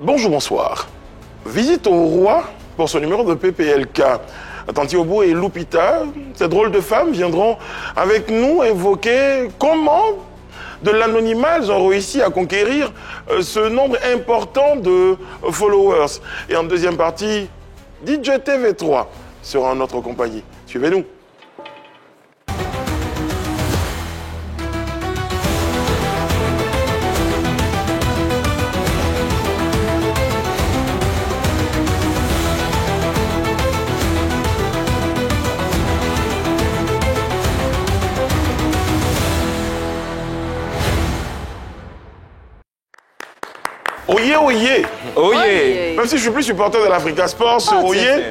Bonjour, bonsoir. Visite au roi pour ce numéro de PPLK. Tanti Obu et Lupita, ces drôles de femmes, viendront avec nous évoquer comment, de l'anonymat, elles ont réussi à conquérir ce nombre important de followers. Et en deuxième partie, DJ TV3 sera en notre compagnie. Suivez-nous. Oyez, oyez. Oyez. Même si je suis plus supporter de l'Africa Sport, ce oyez.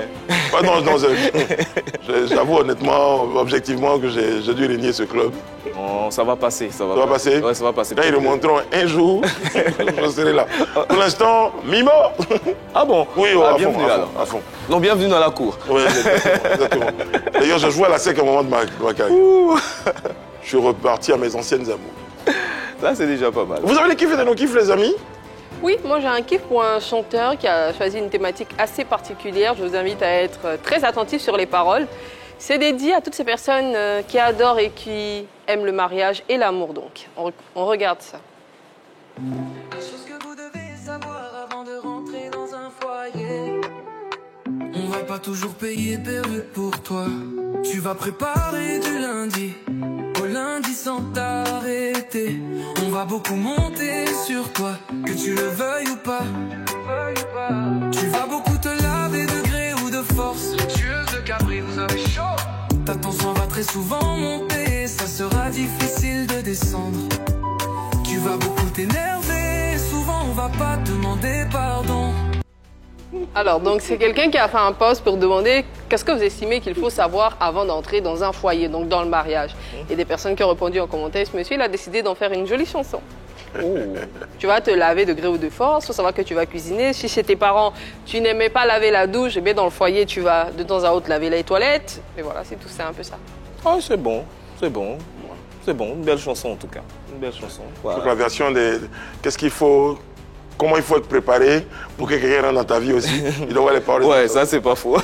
J'avoue honnêtement, objectivement, que j'ai dû régner ce club. Oh, ça va passer, ça va passer. Ouais, ça va passer. Là, ils le montreront un jour, je serai là. Pour l'instant, Mimo. Ah bon? Oui, bienvenue à fond. Non, bienvenue dans la cour. Oui, exactement. D'ailleurs, je jouais à la SEC à un moment de ma carrière. Je suis reparti à mes anciennes amours. Là, c'est déjà pas mal. Vous avez les kiffs et de nos kiffs, les amis? Oui, moi j'ai un kiff pour un chanteur qui a choisi une thématique assez particulière. Je vous invite à être très attentif sur les paroles. C'est dédié à toutes ces personnes qui adorent et qui aiment le mariage et l'amour donc. On regarde ça. Des choses que vous devez savoir avant de rentrer dans un foyer. On va pas toujours payer perruque pour toi. Tu vas préparer du lundi au lundi sans t'arrêter. On va beaucoup monter sur toi, que tu le veuilles ou pas. Tu vas beaucoup te laver de gré ou de force. Tueuse de Capri, vous avez chaud. Ta tension va très souvent monter, ça sera difficile de descendre. Tu vas beaucoup t'énerver, souvent on va pas te demander pardon. Alors, donc c'est quelqu'un qui a fait un post pour demander qu'est-ce que vous estimez qu'il faut savoir avant d'entrer dans un foyer, donc dans le mariage. Il y a des personnes qui ont répondu en commentaire, ce monsieur il a décidé d'en faire une jolie chanson. Oh. Tu vas te laver de gré ou de force, il faut savoir que tu vas cuisiner. Si chez tes parents, tu n'aimais pas laver la douche, eh bien dans le foyer, tu vas de temps à autre laver les toilettes. Et voilà, c'est tout, c'est un peu ça. Ah, c'est bon, c'est bon. C'est bon, une belle chanson en tout cas. Une belle chanson. Voilà. Donc la version de qu'est-ce qu'il faut, comment il faut être préparé pour que quelqu'un rentre dans ta vie aussi. Il doit avoir les paroles. Ouais, ça c'est pas faux.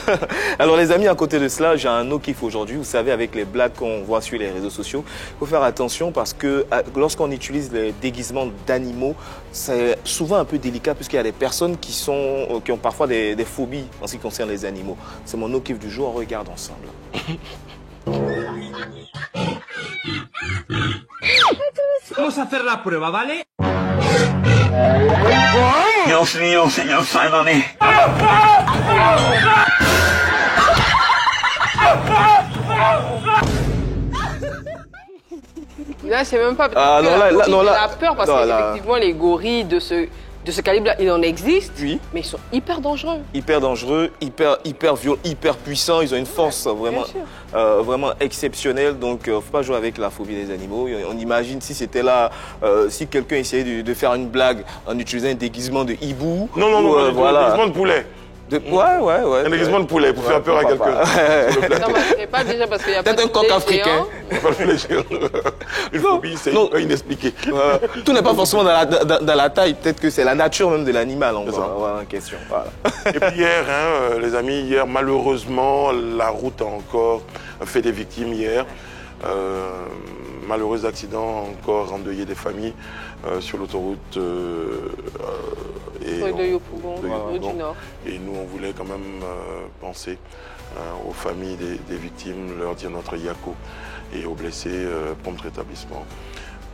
Alors les amis, à côté de cela, j'ai un autre kiff aujourd'hui. Vous savez, avec les blagues qu'on voit sur les réseaux sociaux, il faut faire attention parce que lorsqu'on utilise les déguisements d'animaux, c'est souvent un peu délicat puisqu'il y a des personnes qui ont parfois des phobies en ce qui concerne les animaux. C'est mon autre kiff du jour, on regarde ensemble. Vamos a hacer la prueba, ¿vale? Dios mío, señor, sálvame. Là, c'est même pas Ah, non, là, la peur parce qu'effectivement, les gorilles de ce calibre-là, il en existe, oui. Mais ils sont hyper dangereux. Hyper dangereux, hyper violents, hyper puissants. Ils ont une force vraiment exceptionnelle. Donc, faut pas jouer avec la phobie des animaux. On imagine si c'était là, si quelqu'un essayait de faire une blague en utilisant un déguisement de hibou. Non, un déguisement de poulet. Ouais. Un déguisement de poulet pour faire peur à quelqu'un. Non, mais pas déjà parce qu'il y a peut-être un coq africain. Une phobie, c'est inexpliqué. Tout n'est pas forcément dans la taille. Peut-être que c'est la nature même de l'animal en question. Voilà. Et puis hier, les amis, hier, malheureusement, la route a encore fait des victimes hier. Malheureux accident, encore endeuillé des familles sur l'autoroute de Yopougon, du Nord. Et nous, on voulait quand même penser aux familles des victimes, leur dire notre yako et aux blessés, prompt rétablissement.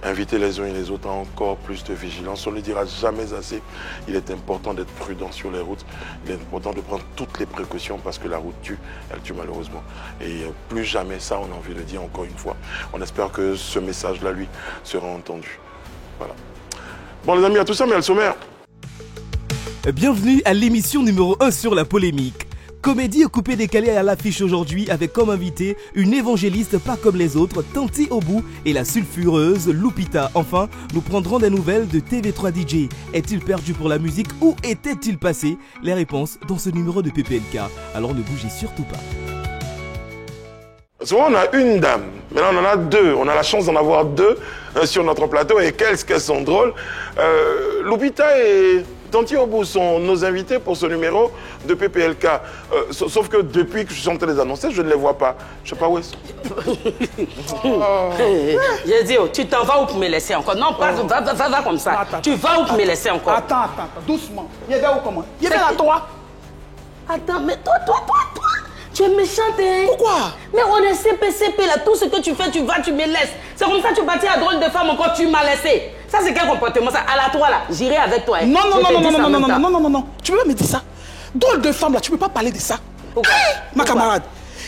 Inviter les uns et les autres à encore plus de vigilance. On ne le dira jamais assez. Il est important d'être prudent sur les routes. Il est important de prendre toutes les précautions parce que la route tue, elle tue malheureusement. Et plus jamais ça, on a envie de le dire encore une fois. On espère que ce message-là, lui, sera entendu. Voilà. Bon les amis, à tout ça, mais à le sommaire. Bienvenue à l'émission numéro 1 sur la polémique. Comédie coupé décalé à l'affiche aujourd'hui avec comme invité une évangéliste pas comme les autres, Tanti Obu et la sulfureuse Lupita. Enfin, nous prendrons des nouvelles de TV3 DJ. Est-il perdu pour la musique ou était-il passé? Les réponses dans ce numéro de PPLK. Alors ne bougez surtout pas. Souvent on a une dame, mais là on en a deux. On a la chance d'en avoir deux sur notre plateau et qu'elles sont drôles. Lupita et Tanti Obu sont nos invités pour ce numéro de PPLK. Sauf que depuis que je suis en train de les annoncer, je ne les vois pas. Je ne sais pas où ils sont. J'ai dit, tu t'en vas où pour me laisser encore? Non, pas, va comme ça. Attends, tu vas où pour me laisser encore? Attends, doucement. Il est où comment? Il est à toi. Attends, mais toi, tu es méchante, hein? Pourquoi? Mais on est CP là, tout ce que tu fais, tu vas, tu me laisses. C'est comme ça que tu bâtis à drôle de femme encore, tu m'as laissé. Ça, c'est quel comportement ça? À la toi là, j'irai avec toi. Hein. Non, tu peux pas me dire ça. Drôle de femme là, tu peux pas parler de ça. Pourquoi? Ma camarade,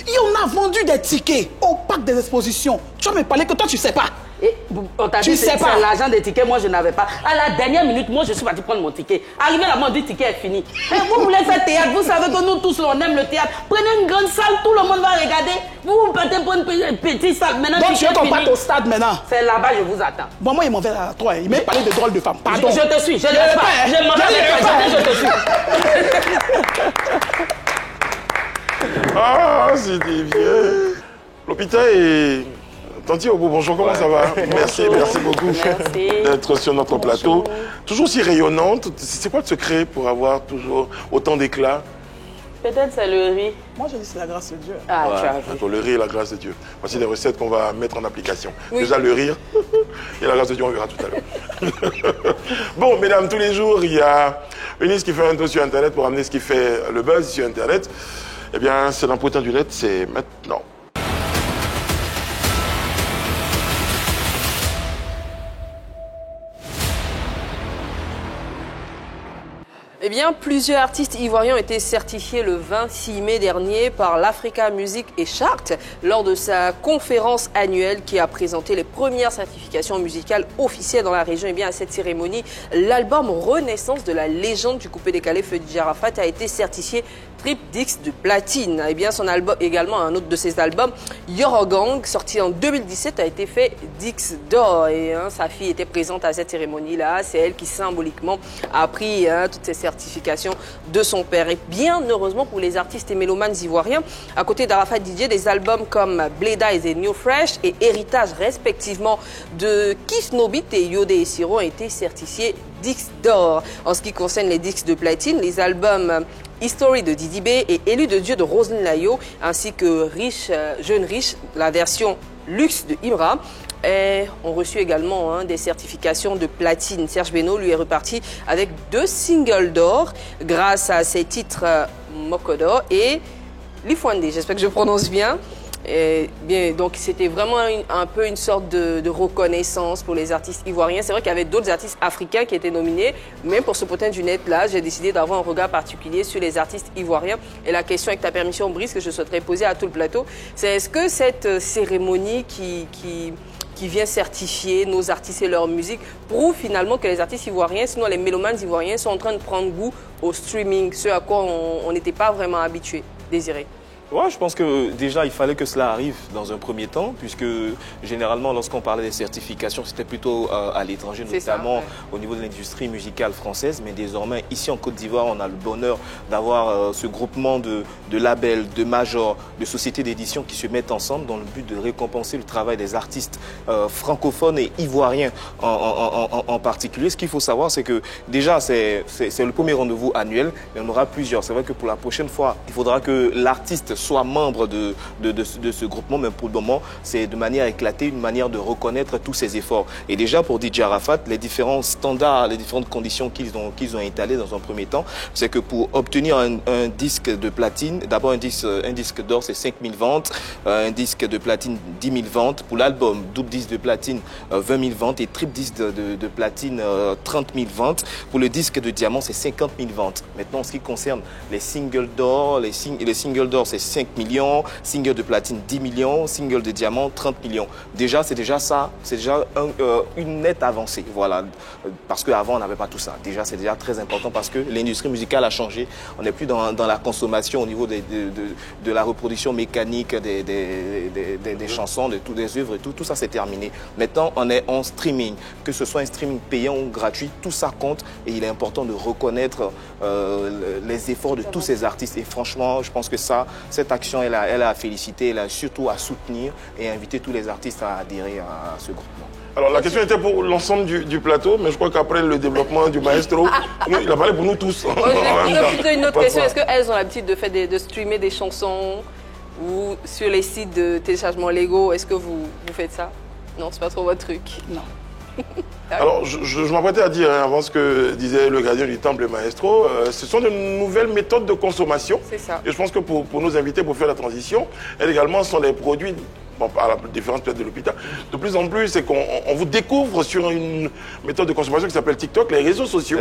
on a vendu des tickets au parc des expositions. Tu vas me parler que toi, tu sais pas. Et on t'a dit c'est l'argent des tickets, moi je n'avais pas. À la dernière minute, moi je suis parti prendre mon ticket. Arrivé là, mon ticket est fini. Et vous voulez faire théâtre, vous savez que nous tous on aime le théâtre. Prenez une grande salle, tout le monde va regarder. Vous partez pour une petite salle. Maintenant, donc tu es ton pote au stade maintenant. C'est là-bas, je vous attends. Bon, moi il m'en va à toi, il m'a parlé de drôle de femme. Pardon. Je te suis, je ne laisse pas. Je m'en vais, je te suis. Ah, c'était bien. L'hôpital est... Tanti Obu, bonjour, comment ça va? Merci beaucoup d'être sur notre plateau. Toujours si rayonnante. C'est quoi le secret pour avoir toujours autant d'éclat? Peut-être c'est le riz. Moi je dis c'est la grâce de Dieu. Ah, ouais. tu as vu. Entre le riz et la grâce de Dieu. Voici les recettes qu'on va mettre en application. Oui. Déjà le rire et la grâce de Dieu, on verra tout à l'heure. Bon, mesdames, tous les jours, il y a une liste qui fait un tour sur Internet pour amener ce qui fait le buzz sur Internet. Eh bien, c'est l'important du net, c'est maintenant. Eh bien, plusieurs artistes ivoiriens ont été certifiés le 26 mai dernier par l'Africa Music et Chart lors de sa conférence annuelle qui a présenté les premières certifications musicales officielles dans la région. Eh bien, à cette cérémonie, l'album Renaissance de la légende du coupé-décalé Feu DJ Arafat a été certifié triple disque de platine. Eh bien, son album, également un autre de ses albums, Yorogang, sorti en 2017, a été fait disque d'or. Et sa fille était présente à cette cérémonie-là. C'est elle qui symboliquement a pris toutes ces certifications de son père. Et bien heureusement pour les artistes et mélomanes ivoiriens, à côté d'Arafat DJ, des albums comme Bleda et New Fresh et Héritage respectivement de Kif Nobit et Yodé et Siro ont été certifiés disques d'or. En ce qui concerne les disques de platine, les albums History de Didi B et Élu de Dieu de Roselyne Layo, ainsi que Jeune Riche, la version Luxe de Imra, ont reçu également des certifications de platine. Serge Beno lui est reparti avec 2 singles d'or grâce à ses titres Mokodo et Lifwande. J'espère que je prononce bien. Et bien, donc c'était vraiment un peu une sorte de reconnaissance pour les artistes ivoiriens. C'est vrai qu'il y avait d'autres artistes africains qui étaient nominés, mais pour ce potin du net-là, j'ai décidé d'avoir un regard particulier sur les artistes ivoiriens. Et la question, avec ta permission, Brice, que je souhaiterais poser à tout le plateau, c'est est-ce que cette cérémonie qui vient certifier nos artistes et leur musique prouve finalement que les artistes ivoiriens, sinon les mélomanes ivoiriens, sont en train de prendre goût au streaming, ce à quoi on n'était pas vraiment habitué. Désiré? Ouais, je pense que déjà, il fallait que cela arrive dans un premier temps, puisque généralement, lorsqu'on parlait des certifications, c'était plutôt à l'étranger, notamment au niveau de l'industrie musicale française. Mais désormais, ici en Côte d'Ivoire, on a le bonheur d'avoir ce groupement de labels, de majors, de sociétés d'édition qui se mettent ensemble dans le but de récompenser le travail des artistes francophones et ivoiriens en particulier. Ce qu'il faut savoir, c'est que déjà, c'est le premier rendez-vous annuel, mais on aura plusieurs. C'est vrai que pour la prochaine fois, il faudra que l'artiste soit membre de ce groupement, mais pour le moment, c'est de manière éclatée, une manière de reconnaître tous ces efforts. Et déjà, pour DJ Arafat, les différents standards, les différentes conditions qu'ils ont étalées dans un premier temps, c'est que pour obtenir un disque de platine, d'abord un disque d'or, c'est 5 000 ventes, un disque de platine, 10 000 ventes. Pour l'album, double disque de platine, 20 000 ventes et triple disque de platine, 30 000 ventes. Pour le disque de diamant, c'est 50 000 ventes. Maintenant, en ce qui concerne les singles d'or, les singles d'or, c'est 5 millions, single de platine 10 millions, single de diamant 30 millions. Déjà, c'est déjà ça, c'est déjà une nette avancée, voilà. Parce qu'avant, on n'avait pas tout ça. Déjà, c'est déjà très important parce que l'industrie musicale a changé. On n'est plus dans la consommation au niveau de la reproduction mécanique des chansons, de toutes les œuvres, tout ça c'est terminé. Maintenant, on est en streaming. Que ce soit un streaming payant ou gratuit, tout ça compte et il est important de reconnaître les efforts de tous ces artistes. Et franchement, je pense que cette action, elle a à féliciter, elle a surtout à soutenir et inviter tous les artistes à adhérer à ce groupement. Alors la question était pour l'ensemble du plateau, mais je crois qu'après le développement du maestro, il a parlé pour nous tous. J'ai plutôt une autre question. Est-ce qu'elles ont l'habitude de streamer des chansons ou sur les sites de téléchargement légaux? Est-ce que vous faites ça? Non, c'est pas trop votre truc. Non. Alors, je m'apprêtais à dire, avant ce que disait le gardien du temple, le maestro, ce sont de nouvelles méthodes de consommation. C'est ça. Et je pense que pour nos invités, pour faire la transition, elles également sont des produits, bon, à la différence peut-être de l'hôpital, de plus en plus, c'est qu'on vous découvre sur une méthode de consommation qui s'appelle TikTok, les réseaux sociaux,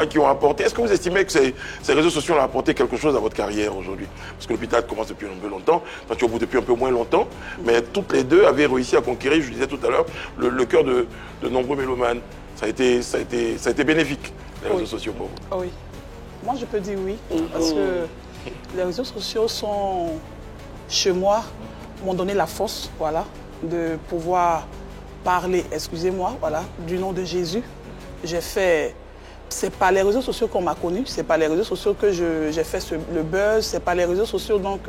qui ont apporté. Est-ce que vous estimez que ces réseaux sociaux ont apporté quelque chose à votre carrière aujourd'hui? Parce que l'hôpital commence depuis un peu longtemps, enfin, tu es au bout depuis un peu moins longtemps, mais toutes les deux avaient réussi à conquérir, je disais tout à l'heure, le cœur de nombreux mélomanes. Ça a été bénéfique, les réseaux sociaux pour vous. Oui. Moi, je peux dire oui, parce que les réseaux sociaux sont, chez moi, m'ont donné la force, voilà, de pouvoir parler, excusez-moi, voilà, du nom de Jésus. J'ai fait, c'est pas les réseaux sociaux qu'on m'a connu, c'est pas les réseaux sociaux que j'ai fait le buzz, c'est pas les réseaux sociaux, donc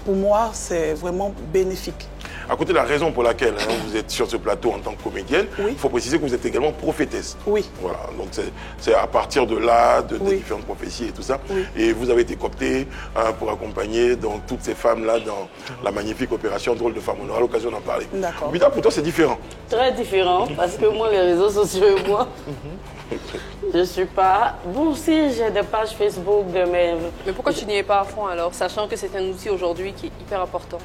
pour moi, c'est vraiment bénéfique. À côté de la raison pour laquelle vous êtes sur ce plateau en tant que comédienne, il faut préciser que vous êtes également prophétesse. Oui. Voilà, donc c'est à partir de là, des différentes prophéties et tout ça. Oui. Et vous avez été cooptée pour accompagner donc, toutes ces femmes-là dans la magnifique opération Drôle de Femme. On aura l'occasion d'en parler. D'accord. Mais pour toi, c'est différent. Très différent, parce que moi, les réseaux sociaux et moi, je suis pas... Bon, si, j'ai des pages Facebook de mes... Mais pourquoi tu n'y es pas à fond alors, sachant que c'est un outil aujourd'hui qui est hyper important?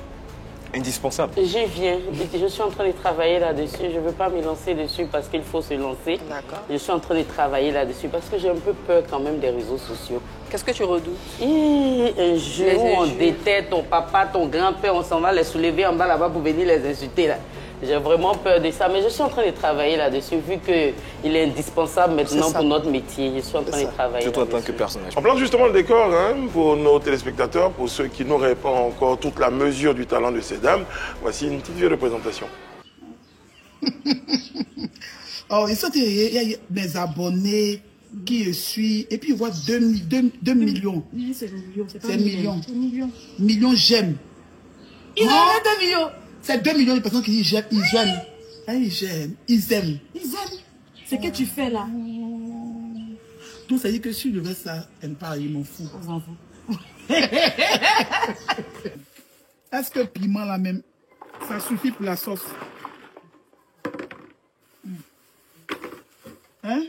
Indispensable. J'y viens. Je suis en train de travailler là-dessus. Je ne veux pas me lancer dessus parce qu'il faut se lancer. D'accord. Je suis en train de travailler là-dessus parce que j'ai un peu peur quand même des réseaux sociaux. Qu'est-ce que tu redoutes? Un jour où on déterre ton papa, ton grand-père, on s'en va les soulever en bas là-bas pour venir les insulter là. J'ai vraiment peur de ça, mais je suis en train de travailler là-dessus, vu qu'il est indispensable maintenant pour notre métier. Je suis en train de travailler. Surtout en tant que personnage. On plante justement le décor pour nos téléspectateurs, pour ceux qui n'auraient pas encore toute la mesure du talent de ces dames. Voici une petite vidéo de présentation. Oh, il y a mes abonnés qui je suis, et puis ils voient 2 millions. Oui, c'est millions, c'est pas millions. Millions j'aime. Ils ont 2 millions. C'est 2 millions de personnes qui disent j'aime, ils j'aiment. Ils j'aiment, ils aiment. Ils aiment. C'est que tu fais là. Donc ça dit que si je veux ça, elle me parle, ils m'en foutent. On s'en fout. Est-ce que piment là même, ça suffit pour la sauce? Hein?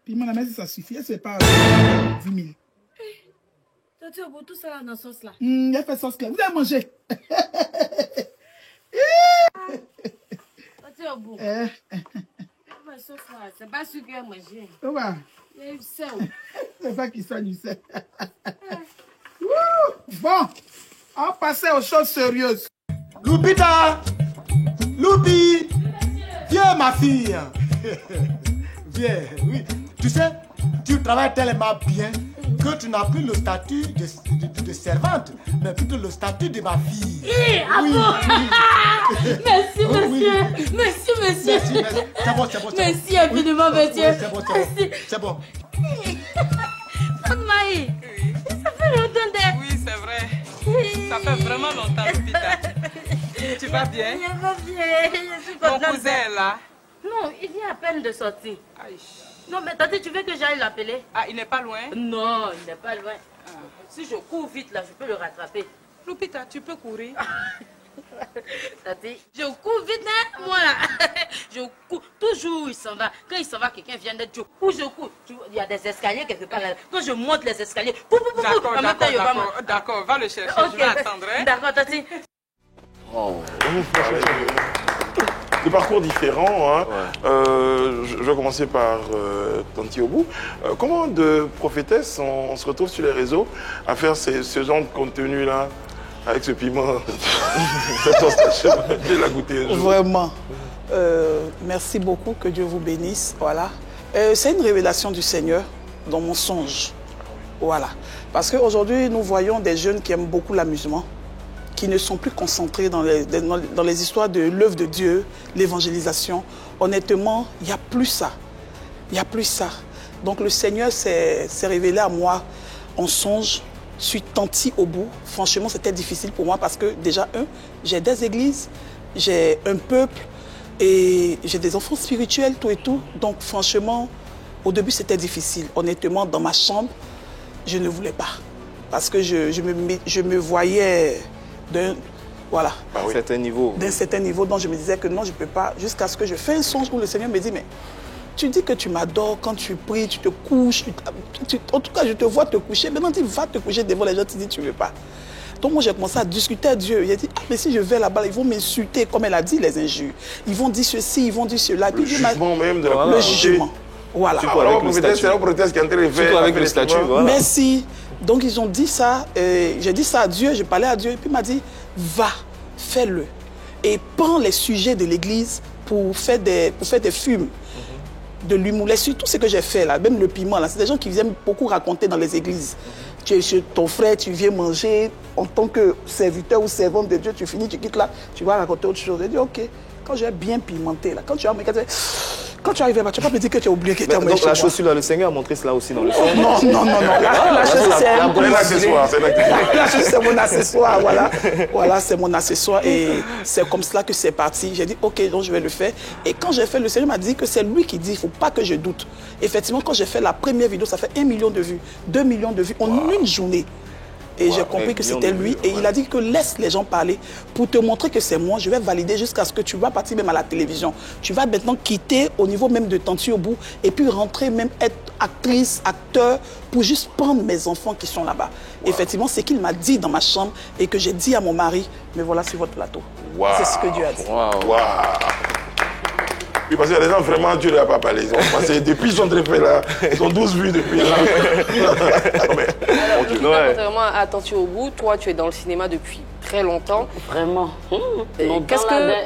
Piment là même, si ça suffit, est-ce que c'est pas 10 000? Toi, tu as beau tout ça là dans la sauce là. Il y a fait sauce là. Vous avez mangé? Tu as beau. Ma sauce là, c'est pas sûr qu'elle a mangé. Ouais. Il y a eu ça. C'est pas qui soigne ça. Bon, on passe aux choses sérieuses. Lupita! Loupi! Viens ma fille! Viens, oui. Tu sais, tu travailles tellement bien que tu n'as plus le statut de servante, mais plutôt le statut de ma fille. Oui. Merci, monsieur. Merci, monsieur. C'est bon. Merci infiniment, monsieur. C'est bon. Tante Maï, ça fait longtemps. Oui, c'est vrai. Ça fait vraiment longtemps, Lupita. Tu vas bien? Je vais bien. Je suis contente. Mon cousin est là? Non, il vient à peine de sortir. Aïe. Non, mais tante, tu veux que j'aille l'appeler? Ah, il n'est pas loin? Non, il n'est pas loin. Si je cours vite, là, je peux le rattraper. Lupita, tu peux courir? Tati, je cours vite, hein, moi là. Je cours. Toujours, il s'en va. Quand il s'en va, quelqu'un vient d'être. Je cours. Il y a des escaliers quelque part là. Quand je monte les escaliers, D'accord, va le chercher. Okay. Je vais attendre. Hein? D'accord, Tati. Oh. Des parcours différents. Hein. Ouais. Je vais commencer par Tanti Obou. Comment de prophétesse on se retrouve sur les réseaux à faire ce genre de contenu-là avec ce piment? Je vais la goûter un jour. Vraiment. Merci beaucoup, que Dieu vous bénisse. Voilà. C'est une révélation du Seigneur dans mon songe. Voilà. Parce qu'aujourd'hui, nous voyons des jeunes qui aiment beaucoup l'amusement, qui ne sont plus concentrés dans les histoires de l'œuvre de Dieu, l'évangélisation. Honnêtement, il n'y a plus ça. Il n'y a plus ça. Donc le Seigneur s'est révélé à moi en songe. Je suis Tanti Obou. Franchement, c'était difficile pour moi parce que déjà, j'ai des églises, j'ai un peuple, Et j'ai des enfants spirituels, tout et tout. Donc franchement, au début c'était difficile. Honnêtement, dans ma chambre, je ne voulais pas. Parce que je me voyais d'un certain niveau. D'un certain niveau, donc je me disais que non, je ne peux pas. Jusqu'à ce que je fais un songe où le Seigneur me dit, mais tu dis que tu m'adores quand tu pries, tu te couches. En tout cas, je te vois te coucher. Maintenant, tu vas te coucher devant les gens, tu dis tu ne veux pas. Donc moi, j'ai commencé à discuter à Dieu. J'ai dit, ah, mais si je vais là-bas, ils vont m'insulter, comme elle a dit, les injures. Ils vont dire ceci, ils vont dire cela. Le jugement même de la Le jugement. Voilà. C'est la prophétesse qui est en train de faire. Surtout avec le statut. Voilà. Merci. Donc ils ont dit ça. J'ai dit ça à Dieu, j'ai parlé à Dieu. Et puis il m'a dit, va, fais-le. Et prends les sujets de l'église pour faire des fumes. De l'humour, surtout ce que j'ai fait là, même le piment là, c'est des gens qui viennent beaucoup raconter dans les églises. Tu es chez ton frère, tu viens manger en tant que serviteur ou servante de Dieu, tu finis, tu quittes là, tu vas raconter autre chose. J'ai dit ok, quand j'ai bien pimenté là, quand tu arrives là, tu vas pas me dire que tu as oublié que tu as mangé. Donc la chaussure là, le Seigneur a montré cela aussi dans le son. Non. La chaussure c'est un accessoire. La chaussure c'est mon accessoire, voilà. Voilà, c'est mon accessoire et c'est comme cela que c'est parti. J'ai dit ok, donc je vais le faire. Et quand j'ai fait, le Seigneur m'a dit que c'est lui qui dit, il ne faut pas que je doute. Effectivement, quand j'ai fait la première vidéo, ça fait 1 million de vues, 2 millions de vues en une journée. Et j'ai compris que c'était lui. Et il a dit que laisse les gens parler pour te montrer que c'est moi. Je vais valider jusqu'à ce que tu vas partir même à la télévision. Tu vas maintenant quitter au niveau même de Tanti Obou et puis rentrer même être actrice, acteur pour juste prendre mes enfants qui sont là-bas. Effectivement, c'est qu'il m'a dit dans ma chambre et que j'ai dit à mon mari, mais voilà sur votre plateau. C'est ce que Dieu a dit. Oui, parce qu'il y a des gens vraiment, Dieu ne l'a pas parlé. Ils ont passé depuis son trépied là, ils ont 12 vues depuis là. Alors, contrairement à Tanti Obou, toi, tu es dans le cinéma depuis très longtemps. Vraiment. Qu'est-ce que...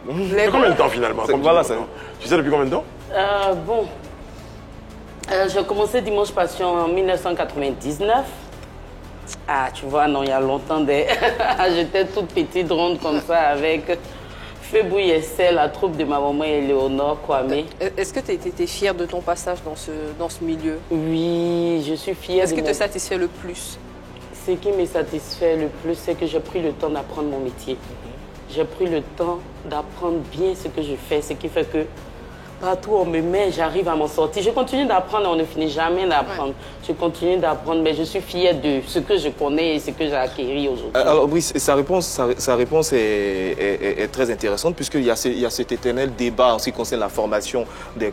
Depuis combien de temps finalement? Tu sais depuis combien de temps? J'ai commencé Dimanche Passion en 1999. Ah, tu vois, non, il y a longtemps. J'étais toute petite, ronde comme ça, avec Fébou Yessel, la troupe de ma maman Éléonore Kwame. Est-ce que tu étais fière de ton passage dans ce milieu? Oui, je suis fière. Qu'est-ce qui te satisfait le plus? Ce qui me satisfait le plus, c'est que j'ai pris le temps d'apprendre mon métier. J'ai pris le temps d'apprendre bien ce que je fais, ce qui fait que partout où on me met, j'arrive à m'en sortir. Je continue d'apprendre, on ne finit jamais d'apprendre. Je continue d'apprendre, mais je suis fière de ce que je connais et ce que j'ai acquis aujourd'hui. Alors Brice, sa réponse est très intéressante puisqu'il y a cet éternel débat en ce qui concerne la formation des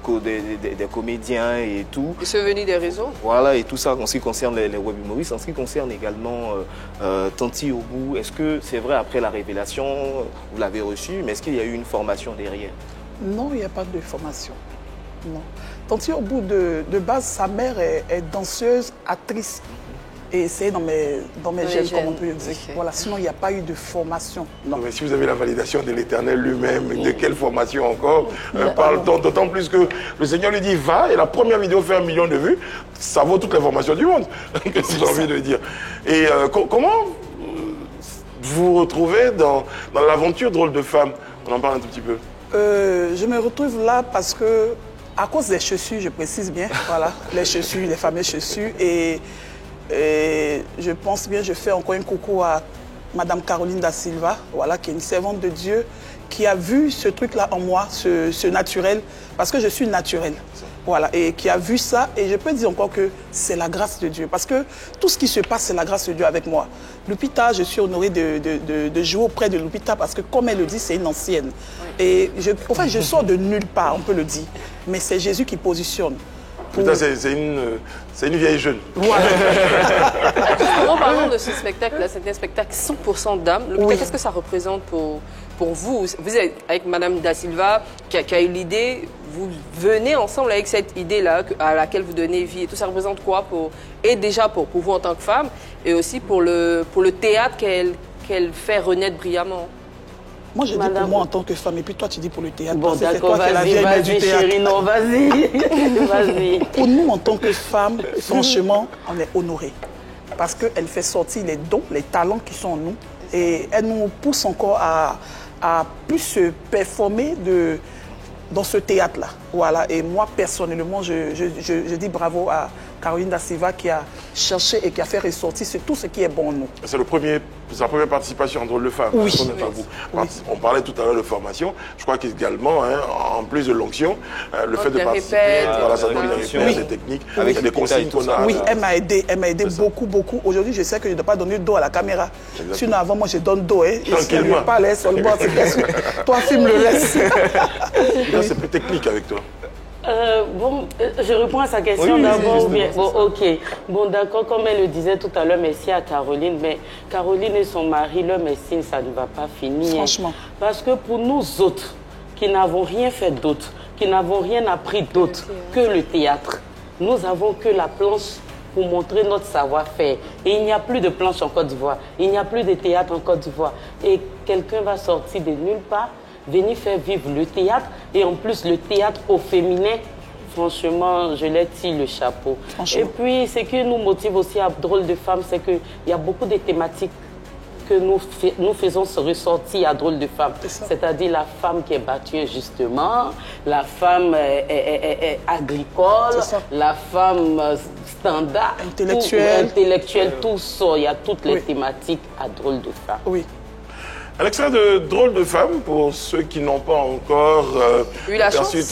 comédiens et tout. Et c'est venu des réseaux. Voilà, et tout ça en ce qui concerne les web humoristes. En ce qui concerne également Tanti Obou, est-ce que c'est vrai après la révélation, vous l'avez reçu, mais est-ce qu'il y a eu une formation derrière? Non, il n'y a pas de formation. Non. Tanti Obou, de base, sa mère est danseuse, actrice. Et c'est dans mes gènes, comme on peut le dire. Okay. Voilà, sinon, il n'y a pas eu de formation. Non. Mais si vous avez la validation de l'Éternel lui-même, de quelle formation encore parle-t-on? D'autant plus que le Seigneur lui dit va, et la première vidéo fait 1 million de vues, ça vaut toutes les formations du monde, que j'ai envie de dire. Et comment vous vous retrouvez dans l'aventure Drôle de Femme? On en parle un tout petit peu. Je me retrouve là parce que, à cause des chaussures, je précise bien, voilà, les chaussures, les fameuses chaussures, et je pense bien, je fais encore un coucou à Madame Caroline da Silva, voilà, qui est une servante de Dieu, qui a vu ce truc-là en moi, ce naturel, parce que je suis naturel. Voilà, et qui a vu ça, et je peux dire encore que c'est la grâce de Dieu. Parce que tout ce qui se passe, c'est la grâce de Dieu avec moi. Lupita, je suis honorée de jouer auprès de Lupita parce que, comme elle le dit, c'est une ancienne. Et je sors de nulle part, on peut le dire. Mais c'est Jésus qui positionne. Lupita, c'est une vieille jeune. Voilà. En parlant de ce spectacle-là, c'est un spectacle 100% d'âme. Oui. Qu'est-ce que ça représente pour vous? Vous êtes avec Madame Da Silva qui a eu l'idée. Vous venez ensemble avec cette idée-là à laquelle vous donnez vie. Et tout ça représente quoi déjà pour vous en tant que femme et aussi pour le théâtre qu'elle fait renaître brillamment? Moi, je dis pour moi en tant que femme, et puis toi, tu dis pour le théâtre. Bon, d'accord, vas-y, chérie, non, vas-y. Vas-y. Pour nous, en tant que femme, franchement, on est honorés. Parce qu'elle fait sortir les dons, les talents qui sont en nous. Et elle nous pousse encore à plus se performer dans ce théâtre-là. Voilà. Et moi, personnellement, je dis bravo à Caroline da Silva qui a cherché et qui a fait ressortir sur tout ce qui est bon en nous. C'est sa première participation en drôle de femme. Oui. On parlait tout à l'heure de formation. Je crois qu'également, en plus de l'onction, le fait de participer, ça donne des répètes, des techniques, avec des consignes qu'on a. Oui, elle m'a aidé beaucoup, beaucoup. Aujourd'hui, je sais que je ne dois pas donner dos à la caméra. Exactement. Sinon, avant, moi, je donne dos. Et si elle ne veut pas aller sur le bord, toi, filme le reste. C'est plus technique avec toi. Je réponds à sa question d'abord. Bon, ok. Bon, d'accord, comme elle le disait tout à l'heure, merci à Caroline. Mais Caroline et son mari, leur médecine, ça ne va pas finir. Franchement. Parce que pour nous autres, qui n'avons rien fait d'autre, qui n'avons rien appris d'autre que le théâtre, nous avons que la planche pour montrer notre savoir-faire. Et il n'y a plus de planche en Côte d'Ivoire. Il n'y a plus de théâtre en Côte d'Ivoire. Et quelqu'un va sortir de nulle part, venir faire vivre le théâtre, et en plus le théâtre au féminin, franchement, je l'ai tiré le chapeau. Et puis, ce qui nous motive aussi à Drôle de Femme, c'est qu'il y a beaucoup de thématiques que nous faisons se ressortir à Drôle de Femme. C'est-à-dire la femme qui est battue injustement, la femme agricole, la femme standard, intellectuelle, tout ça. Il y a toutes les thématiques à Drôle de Femme. Oui. Un extrait de Drôle de Femme, pour ceux qui n'ont pas encore perçu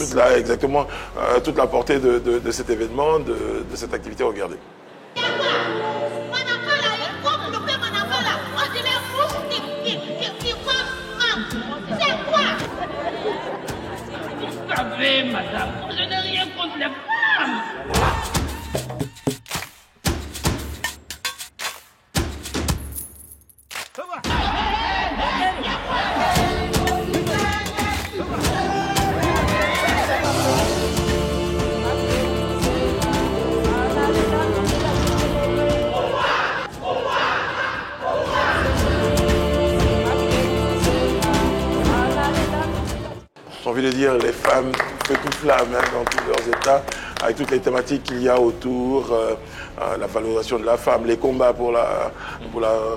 toute la portée de cet événement, de cette activité. Regardez. Vous savez, madame, je n'ai rien contre les femmes. J'ai envie de dire, les femmes feu tout flamme dans tous leurs états, avec toutes les thématiques qu'il y a autour, la valorisation de la femme, les combats pour la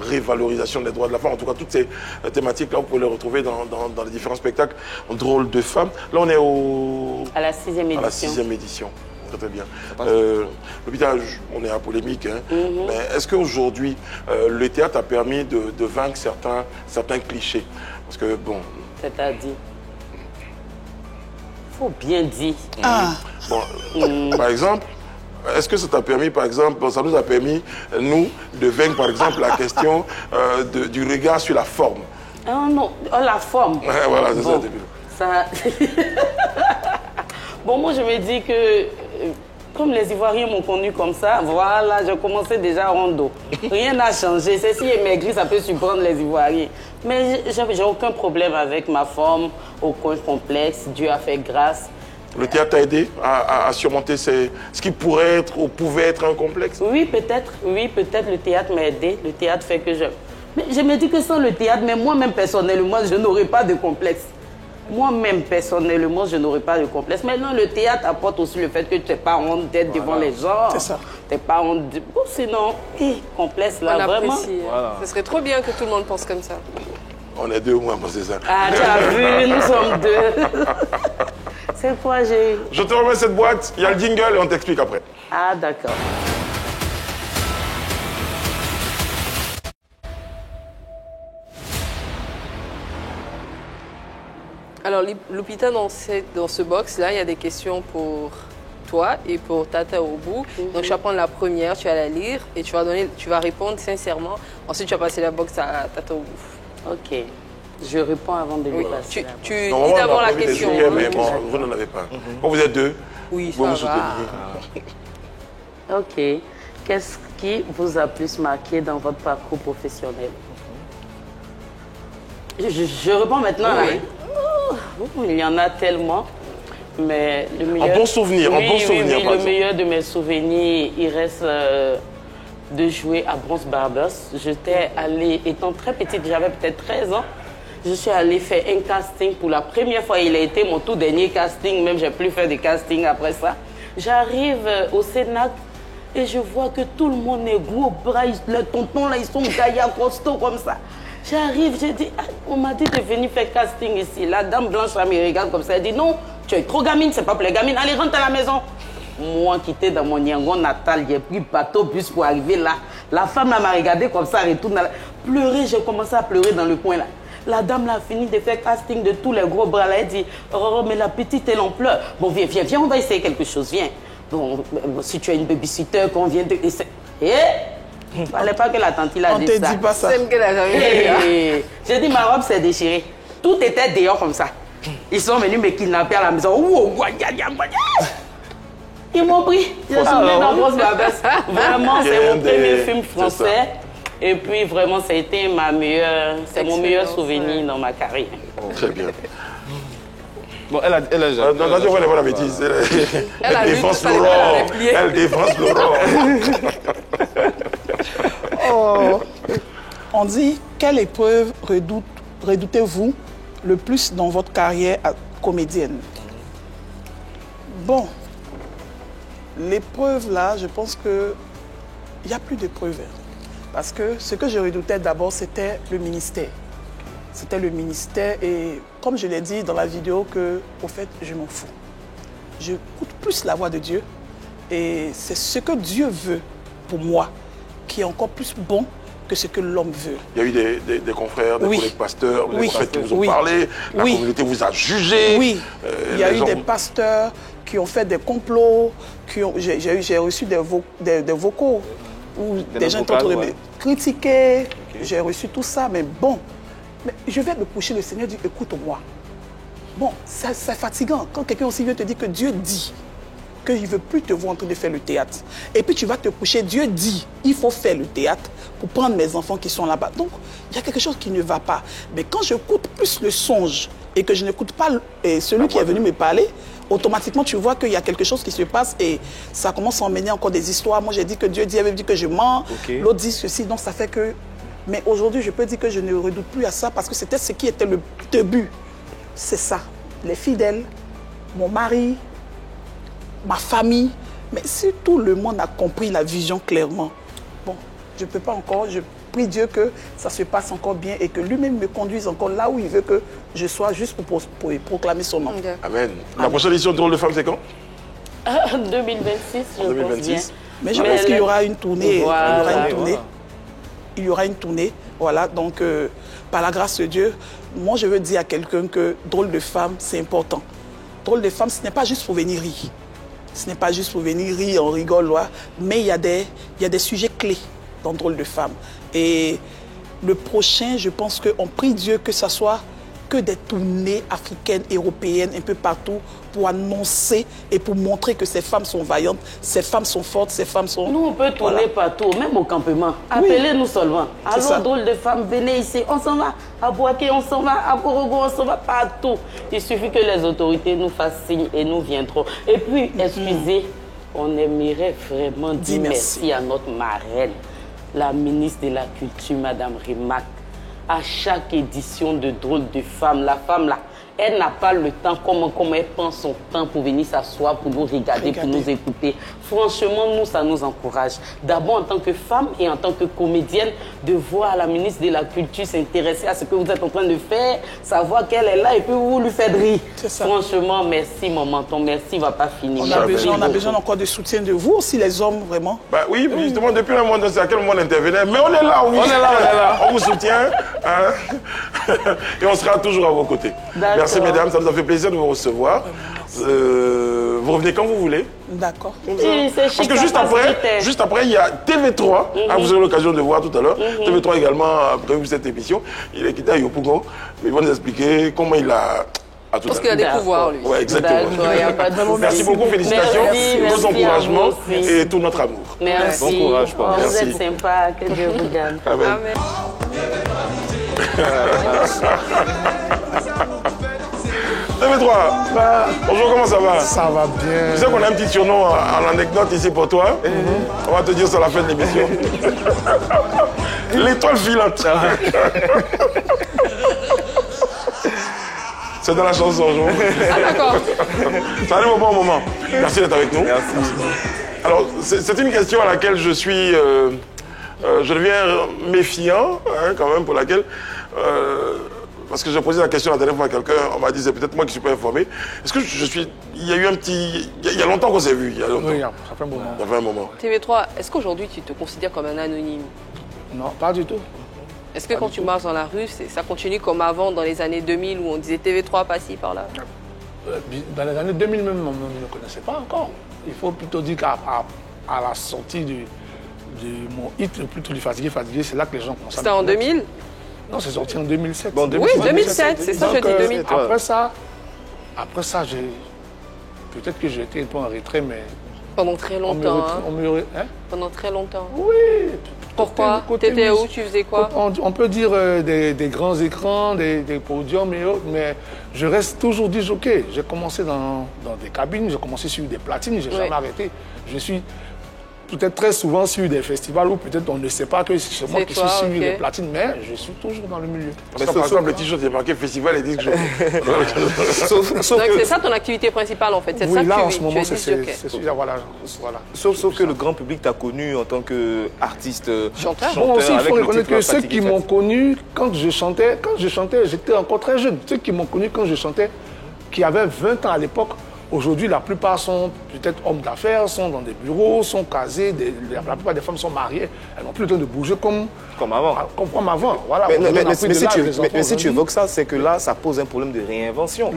révalorisation des droits de la femme. En tout cas, toutes ces thématiques-là, vous pouvez les retrouver dans les différents spectacles Drôle de Femme. Là, on est à la 6e édition. À la 6e édition. Très, très bien. L'hôpital, on est à polémique, mais est-ce qu'aujourd'hui, le théâtre a permis de vaincre certains clichés? Parce que, bon... C'est-à-dire? Faut bien dire. Par exemple, est-ce que ça t'a permis, par exemple, ça nous a permis, nous, de vaincre, par exemple, la question du regard sur la forme? Ah non, la forme. Voilà, c'est bon, ça. Bon, moi, je me dis que, comme les Ivoiriens m'ont connu comme ça, voilà, je commençais déjà rondo. Rien n'a changé. Ceci est maigri, ça peut surprendre les Ivoiriens. Mais j'ai aucun problème avec ma forme, aucun complexe. Dieu a fait grâce. Le théâtre t'a aidé à surmonter ce qui pourrait être ou pouvait être un complexe? Oui, peut-être. Oui, peut-être le théâtre m'a aidé. Le théâtre fait que Mais je me dis que sans le théâtre, mais moi-même personnellement, je n'aurais pas de complexe. Moi-même, personnellement, je n'aurais pas de complexe. Maintenant, le théâtre apporte aussi le fait que tu n'es pas honte d'être devant les gens. C'est ça. Tu n'es pas honte de... Bon, sinon, complexe là, on vraiment. Apprécie. Ce serait trop bien que tout le monde pense comme ça. On est deux, moi, c'est ça. Ah, tu as vu, nous sommes deux. C'est quoi, j'ai... Je te remets cette boîte, il y a le jingle et on t'explique après. Ah, d'accord. Alors, Lupita, dans ce box-là, il y a des questions pour toi et pour Tata Obu. Donc, tu vas prendre la première, tu vas la lire et tu vas répondre sincèrement. Ensuite, tu vas passer la box à Tata Obu. Ok. Je réponds avant de lui passer. Tu dis d'abord la question. Mais bon, vous n'en avez pas. Quand vous êtes deux, oui, vous me soutenez. Ok. Qu'est-ce qui vous a plus marqué dans votre parcours professionnel? Je réponds maintenant. Oui. Il y en a tellement. Mais le meilleur... Un bon souvenir, oui, un bon souvenir, le meilleur de mes souvenirs, il reste de jouer à Bronze Barbers. J'étais allée, étant très petite, j'avais peut-être 13 ans, je suis allée faire un casting pour la première fois. Il a été mon tout dernier casting, même j'ai plus fait de casting après ça. J'arrive au Sénat et je vois que tout le monde est gros bras, les tontons là, ils sont gaillards, costauds comme ça. J'arrive, j'ai dit, on m'a dit de venir faire casting ici. La dame blanche là me regarde comme ça, elle dit non, tu es trop gamine, c'est pas pour les gamines, allez rentre à la maison. Moi, qui étais dans mon Yangon natal, j'ai pris bateau bus pour arriver là. La femme m'a regardé comme ça, retourne là. Pleurer, j'ai commencé à pleurer dans le coin là. La dame là a fini de faire casting de tous les gros bras là. Elle dit, oh, mais la petite, elle en pleure. Bon, viens, on va essayer quelque chose, viens. Bon, si tu as une babysitter, qu'on vient de... Il ne fallait pas que la tante a dit ça. On te dit pas ça. C'est qu'elle a jamais dit. J'ai dit, ma robe s'est déchirée. Tout était dehors comme ça. Ils sont venus me kidnapper à la maison. Ils m'ont pris. Je suis dans Grosse Babesse. Vraiment, c'est mon premier film français. Et puis, vraiment, ça a été mon meilleur souvenir dans ma carrière. Très bien. Bon, elle a non, on va voir la bêtise. Elle défonce Laurent. Elle défonce Laurent. Oh. On dit, quelle épreuve redoutez-vous le plus dans votre carrière comédienne? Bon, l'épreuve là, je pense qu'il n'y a plus d'épreuve. Parce que ce que je redoutais d'abord, c'était le ministère. C'était le ministère et comme je l'ai dit dans la vidéo, au fait, je m'en fous. Je écoute plus la voix de Dieu et c'est ce que Dieu veut pour moi qui est encore plus bon que ce que l'homme veut. Il y a eu des confrères, des collègues pasteurs, des prophètes qui vous ont oui. parlé, la communauté vous a jugé. Oui, il y a eu des pasteurs qui ont fait des complots, j'ai reçu des vocaux où des gens étaient en train de me critiquer, j'ai reçu tout ça, mais bon, mais je vais me coucher, le Seigneur dit, écoute-moi. Bon, c'est fatigant quand quelqu'un aussi vient te dire que Dieu dit qu'il ne veut plus te voir en train de faire le théâtre. Et puis tu vas te coucher, Dieu dit, il faut faire le théâtre pour prendre mes enfants qui sont là-bas. Donc, il y a quelque chose qui ne va pas. Mais quand j'écoute plus le songe et que je n'écoute pas celui qui est venu me parler, automatiquement, tu vois qu'il y a quelque chose qui se passe et ça commence à emmener encore des histoires. Moi, j'ai dit que Dieu dit, elle veut dire que je mens. L'autre dit ceci, donc ça fait que... Mais aujourd'hui, je peux dire que je ne redoute plus à ça parce que c'était ce qui était le début. C'est ça. Les fidèles, mon mari, ma famille. Mais si tout le monde a compris la vision clairement, bon, je ne peux pas encore... Je prie Dieu que ça se passe encore bien et que lui-même me conduise encore là où il veut que je sois juste pour proclamer son nom. Okay. Amen. La prochaine édition de Drôle de Femme, c'est quand? 2026, je pense bien. Mais je pense qu'il y aura une tournée. Voilà. Il y aura une tournée. Voilà, donc par la grâce de Dieu, moi je veux dire à quelqu'un que Drôle de Femme, c'est important. Drôle de Femme, ce n'est pas juste pour venir rire. Ce n'est pas juste pour venir rire, on rigole, ouais, mais il y a des sujets clés dans Drôle de Femme. Et le prochain, je pense qu'on prie Dieu que ça soit que des tournées africaines, européennes, un peu partout, pour annoncer et pour montrer que ces femmes sont vaillantes, ces femmes sont fortes, ces femmes sont... Nous, on peut tourner partout, même au campement. Appelez-nous seulement. Alors, Drôle de Femme, venez ici. On s'en va à Boaké, on s'en va à Korogo, on s'en va partout. Il suffit que les autorités nous fassent signe et nous viendrons. Et puis, excusez, on aimerait vraiment dire merci à notre marraine, la ministre de la Culture, Madame Rimac. À chaque édition de Drôle de Femme, la femme là, elle n'a pas le temps, comme elle prend son temps pour venir s'asseoir, pour nous regarder, pour nous écouter. Franchement, nous, ça nous encourage. D'abord, en tant que femme et en tant que comédienne, de voir la ministre de la Culture s'intéresser à ce que vous êtes en train de faire, savoir qu'elle est là et puis vous lui faites rire. Franchement, merci, mon menton, merci, il ne va pas finir. On a besoin encore de soutien de vous aussi, les hommes, vraiment. Bah oui, justement, depuis un moment, c'est à quel moment on intervenait. Mais on est là, oui. On est là. On vous soutient. Hein. Et on sera toujours à vos côtés. Merci, mesdames, ça nous a fait plaisir de vous recevoir. Vous revenez quand vous voulez. D'accord. Parce que juste après, il y a TV3. Vous aurez l'occasion de voir tout à l'heure. TV3 également a prévu cette émission. Il est quitté à Yopougon. Il va nous expliquer comment il a... Parce qu'il a des pouvoirs, lui. Oui, exactement. Merci beaucoup, félicitations, nos encouragements et tout notre amour. Merci. Bon courage. Vous êtes sympa, que Dieu vous garde. Amen. TV3, bonjour, comment ça va? Ça va bien. Tu sais qu'on a un petit surnom en anecdote ici pour toi. On va te dire sur la fin de l'émission. L'étoile filante. C'est dans la chanson, bonjour. D'accord. Ça arrive au bon moment. Merci d'être avec nous. Merci. Alors, c'est une question à laquelle je suis... je deviens méfiant, hein, quand même, pour laquelle... parce que j'ai posé la question la dernière fois à quelqu'un, on m'a dit c'est peut-être moi qui ne suis pas informé. Est-ce que il y a eu un petit... Il y a longtemps qu'on s'est vu, il y a longtemps. Oui, ça fait un moment. Ça fait un moment. TV3, est-ce qu'aujourd'hui tu te considères comme un anonyme? Non, pas du tout. Est-ce que quand tu marches dans la rue, ça continue comme avant, dans les années 2000, où on disait TV3 par-ci, par-là? Dans les années 2000 même, on ne me connaissait pas encore. Il faut plutôt dire qu'à la sortie de mon hit, plutôt du Fatigué, c'est là que les gens commencent à... C'était en 2000? Non, c'est sorti en 2007. Bon, 2007. Oui, 2007, c'est ça, je dis 2007. Après ça, peut-être que j'ai été un peu en retrait, mais... Pendant très longtemps, Pendant très longtemps. Oui. Pourquoi? Tu étais où? Tu faisais quoi? On peut dire des grands écrans, des podiums et autres, mais je reste toujours disjockey. J'ai commencé dans des cabines, j'ai commencé sur des platines, j'ai jamais arrêté. Je suis peut-être très souvent sur des festivals où peut-être on ne sait pas que c'est moi qui suis sur les platines, mais je suis toujours dans le milieu. Mais par exemple, le t-shirt est marqué festival et disque jockey. Donc c'est ça ton activité principale en fait? C'est ça que là en ce moment c'est voilà. Sauf que le grand public t'a connu en tant qu'artiste chanteur. Bon aussi il faut reconnaître que ceux qui m'ont connu quand je chantais, j'étais encore très jeune. Ceux qui m'ont connu quand je chantais, qui avaient 20 ans à l'époque, aujourd'hui, la plupart sont peut-être hommes d'affaires, sont dans des bureaux, sont casés. La plupart des femmes sont mariées. Elles n'ont plus le temps de bouger comme avant. Voilà. Mais si tu évoques ça, c'est que là, ça pose un problème de réinvention.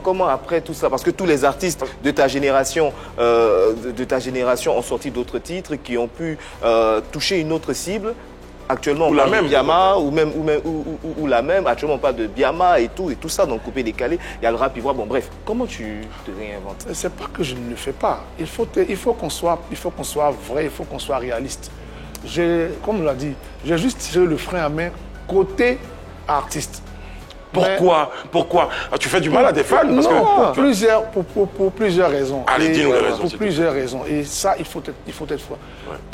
Comment après tout ça? Parce que tous les artistes de ta génération, ont sorti d'autres titres qui ont pu toucher une autre cible. Actuellement, on parle de Biama, ou la même, actuellement on parle de Biama et tout ça, donc coupé, décalé, il y a le rap, bon bref, comment tu te réinventes? C'est pas que je ne le fais pas, il faut qu'on soit vrai, il faut qu'on soit réaliste. Comme on l'a dit, j'ai juste tiré le frein à main côté artiste. Pourquoi? Tu fais du mal à des fans? Pour plusieurs raisons. Allez, dis-nous les raisons. Pour plusieurs raisons, et ça, il faut être fort.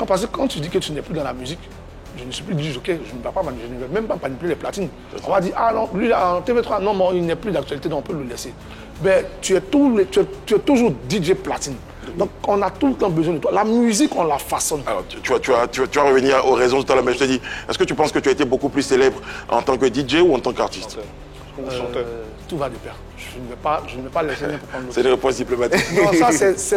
Parce que quand tu dis que tu n'es plus dans la musique, je ne suis plus du jockey, je ne vais même pas manipuler les platines. On va dire, ah non, lui en TV3, non, il n'est plus d'actualité, donc on peut le laisser. Mais tu es toujours DJ platine. Donc on a tout le temps besoin de toi. La musique, on la façonne. Alors tu vas revenir aux raisons tout à l'heure, mais je te dis, est-ce que tu penses que tu as été beaucoup plus célèbre en tant que DJ ou en tant qu'artiste? Tout va de pair. Je ne vais pas laisser rien pour prendre l'autre. C'est des réponses diplomatiques. Non, ça c'est...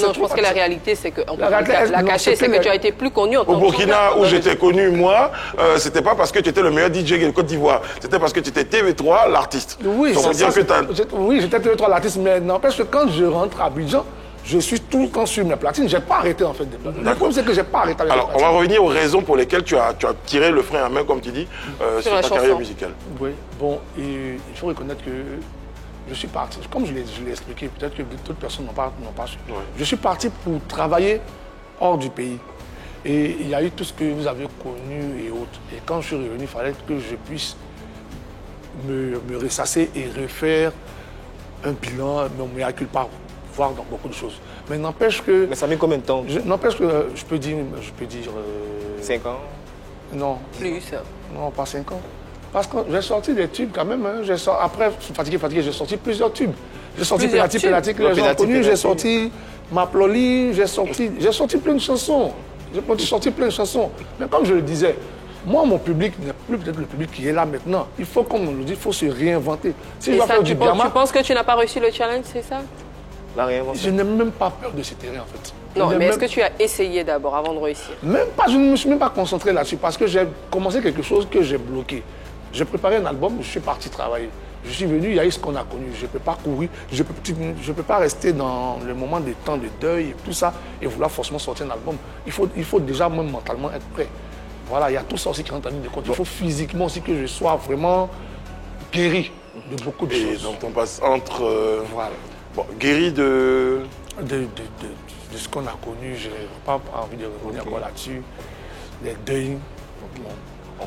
Non, je pense que la réalité, c'est que... La cachée, c'est que tu as été plus connu en tant que... Au Burkina, où j'étais connu, moi, c'était pas parce que tu étais le meilleur DJ de Côte d'Ivoire. C'était parce que tu étais TV3, l'artiste. Oui, j'étais TV3, l'artiste, mais n'empêche que quand je rentre à Abidjan, je suis tout le temps sur mes platines. Je n'ai pas arrêté en fait de platines. Le problème, c'est que je n'ai pas arrêté avec les platines. Alors, on va revenir aux raisons pour lesquelles tu as tiré le frein à main, comme tu dis, sur ta carrière musicale. Oui, bon, et il faut reconnaître que je suis parti, comme je l'ai expliqué, peut-être que d'autres personnes n'ont pas su. Ouais. Je suis parti pour travailler hors du pays. Et il y a eu tout ce que vous avez connu et autres. Et quand je suis revenu, il fallait que je puisse me ressasser et refaire un bilan, me recule pas. Voir dans beaucoup de choses. Mais n'empêche que... Mais ça met combien de temps? N'empêche que je peux dire 5 ans? Non. Plus. Non, pas 5 ans. Parce que j'ai sorti des tubes quand même. Hein. Après, Fatigué, j'ai sorti plusieurs tubes. J'ai sorti Penalty, que les gens ont connu. J'ai sorti Maploli, j'ai sorti plein de chansons. J'ai sorti plein de chansons. Mais comme je le disais, moi, mon public n'est plus peut-être le public qui est là maintenant. Il faut, comme on le dit, il faut se réinventer. Si je dois faire du Biama... Tu penses que tu n'as pas réussi le challenge, c'est ça? Je n'ai même pas peur de ce terrain en fait. Non, mais est-ce que tu as essayé d'abord avant de réussir? Même pas, je ne me suis même pas concentré là-dessus parce que j'ai commencé quelque chose que j'ai bloqué. J'ai préparé un album, je suis parti travailler. Je suis venu, il y a eu ce qu'on a connu. Je ne peux pas courir, je ne peux pas rester dans le moment de temps de deuil et tout ça et vouloir forcément sortir un album. Il faut déjà même mentalement être prêt. Voilà, il y a tout ça aussi qui rentre en ligne de compte. Il faut physiquement aussi que je sois vraiment guéri de beaucoup de choses. Donc on passe entre... Voilà. Bon, guéri de ce qu'on a connu, je n'ai pas envie de revenir encore là-dessus. Les deuils.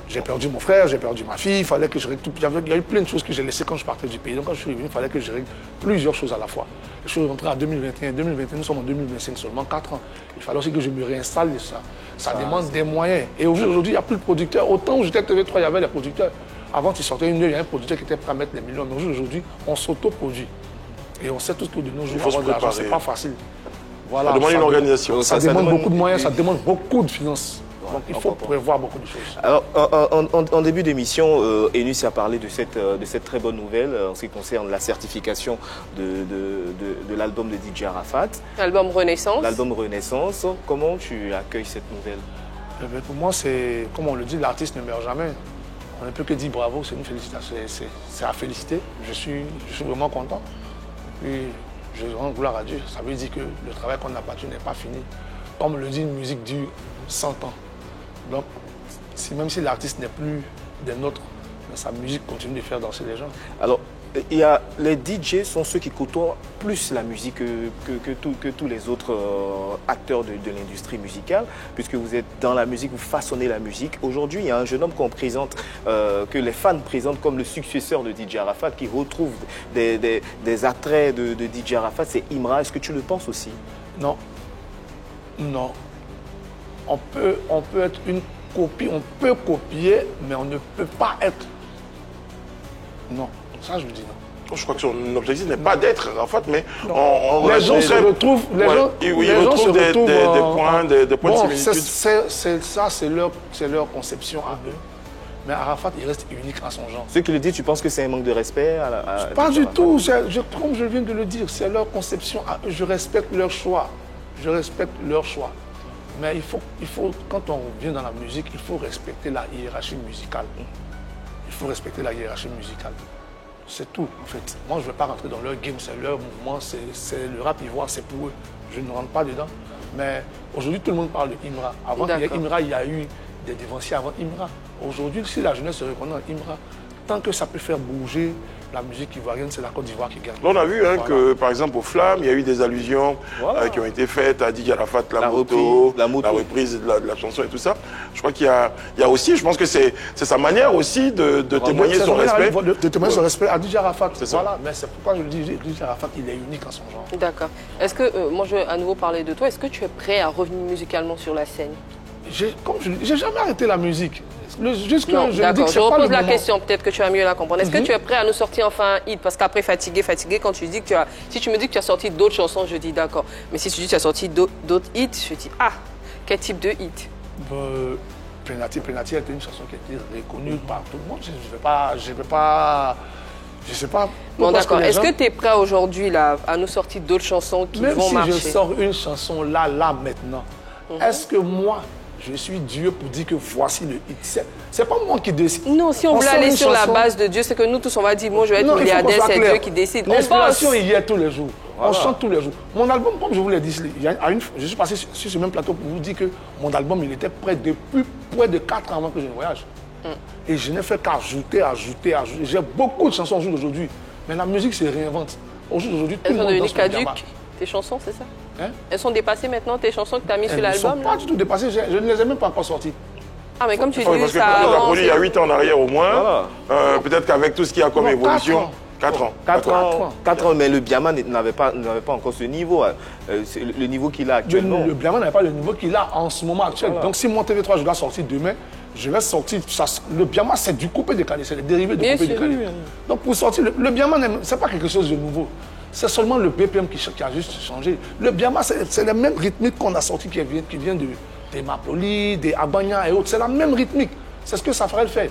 J'ai perdu mon frère, j'ai perdu ma fille, il fallait que je règle tout. Il y a eu plein de choses que j'ai laissées quand je partais du pays. Donc quand je suis revenu, il fallait que je règle plusieurs choses à la fois. Je suis rentré en 2021, 2021, nous sommes en 2025, seulement 4 ans. Il fallait aussi que je me réinstalle de ça. Ça demande des moyens. Et aujourd'hui, il n'y a plus de producteurs. Autant où j'étais TV3, il y avait les producteurs. Avant, tu sortais il y a un producteur qui était prêt à mettre des millions. Mais aujourd'hui, on s'autoproduit. Et on sait tous que de nos jours, avoir de l'argent, ce n'est pas facile. Voilà, ça demande une organisation. Ça demande beaucoup de moyens, ça demande beaucoup de finances. Donc il faut prévoir beaucoup de choses. Alors, en début d'émission, Enus a parlé de cette très bonne nouvelle en ce qui concerne la certification de l'album de DJ Arafat. L'album Renaissance. L'album Renaissance. Comment tu accueilles cette nouvelle? Pour moi, c'est, comme on le dit, l'artiste ne meurt jamais. On ne peut que dire bravo, c'est une félicitation, c'est à féliciter. Je suis vraiment content. Puis, je rends gloire à Dieu. Ça veut dire que le travail qu'on a battu n'est pas fini. Comme le dit, une musique dure 100 ans. Donc, même si l'artiste n'est plus des nôtres, sa musique continue de faire danser les gens. Alors, les DJ sont ceux qui côtoient plus la musique que tous les autres acteurs de l'industrie musicale, puisque vous êtes dans la musique, vous façonnez la musique. Aujourd'hui, il y a un jeune homme qu'on présente, que les fans présentent comme le successeur de DJ Arafat, qui retrouve des attraits de DJ Arafat, c'est Imra. Est-ce que tu le penses aussi? Non. Non. On peut être une copie, on peut copier, mais on ne peut pas être. Non. Ça, je vous dis non. Je crois que son objectif n'est pas d'être Arafat, mais les gens se retrouvent. Ils retrouvent des points de similitude. C'est leur conception à eux. Mais Arafat, il reste unique à son genre. Ce qu'il le dit, tu penses que c'est un manque de respect Pas du tout. Comme je viens de le dire, c'est leur conception à eux. Je respecte leur choix. Je respecte leur choix. Mais il faut, quand on vient dans la musique, il faut respecter la hiérarchie musicale. Il faut respecter la hiérarchie musicale. C'est tout, en fait. Moi, je ne vais pas rentrer dans leur game, c'est leur mouvement, c'est le rap ivoire, c'est pour eux. Je ne rentre pas dedans. Mais aujourd'hui, tout le monde parle de Imra. Avant qu'il y ait Imra, il y a eu des dévanciers avant Imra. Aujourd'hui, si la jeunesse se reconnaît en Imra, tant que ça peut faire bouger la musique ivoirienne, c'est la Côte d'Ivoire qui gagne. On a vu que, par exemple, au Flamme, il y a eu des allusions qui ont été faites à DJ Arafat, la moto, la reprise de la chanson et tout ça. Je crois qu'il y a aussi, je pense que c'est sa manière aussi de témoigner son respect. De témoigner son respect à DJ Arafat. Voilà, mais c'est pourquoi je le dis, DJ Arafat, il est unique en son genre. D'accord. Est-ce que, moi je vais à nouveau parler de toi, est-ce que tu es prêt à revenir musicalement sur la scène? Comme je n'ai jamais arrêté la musique. D'accord, je repose la question, peut-être que tu vas mieux la comprendre. Est-ce que tu es prêt à nous sortir enfin un hit? Parce qu'après, fatigué, quand tu dis que si tu me dis que tu as sorti d'autres chansons, je dis d'accord. Mais si tu dis que tu as sorti d'autres hits, je dis quel type de hit? Plenati était une chanson qui a été reconnue par tout le monde. Je ne sais pas. Bon, d'accord. Est-ce que tu es prêt aujourd'hui à nous sortir d'autres chansons qui vont marcher? Même si je sors une chanson là, maintenant, est-ce que moi, je suis Dieu pour dire que voici le hit? C'est pas moi qui décide. Non, si on voulait aller sur la base de Dieu, c'est que nous tous, on va dire, moi je vais être milliardaire, c'est Dieu qui décide. L'inspiration, il y est tous les jours. Voilà. On chante tous les jours. Mon album, comme je vous l'ai dit, je suis passé sur ce même plateau pour vous dire que mon album, il était prêt depuis près de 4 ans avant que je ne voyage. Et je n'ai fait qu'ajouter. J'ai beaucoup de chansons au jour d'aujourd'hui. Mais la musique se réinvente. Au jour d'aujourd'hui, tout le monde danse le Djamba. Tes chansons, c'est ça? Elles sont dépassées maintenant, tes chansons que tu as mises sur l'album? Elles ne sont pas du tout dépassées, je ne les ai même pas encore sorties. Ah, mais comme tu dis, parce que ça avance. Il y a 8 ans en arrière au moins. Peut-être qu'avec tout ce qu'il y a comme évolution. 4 ans. 4 ans, mais le Biama n'avait pas encore ce niveau. Le niveau qu'il a actuellement. Le Biama n'avait pas le niveau qu'il a en ce moment actuel. Donc si mon TV3, je dois sortir demain, je vais sortir. Le Biama, c'est du coupé décalé, c'est les dérivés du coupé décalé. Donc pour sortir, le Biama, ce n'est pas quelque chose de nouveau. C'est seulement le BPM qui a juste changé. Le Biama, c'est la même rythmique qu'on a sorti qui vient des Mapoli, des Abanya et autres. C'est la même rythmique. C'est ce que Safrel fait.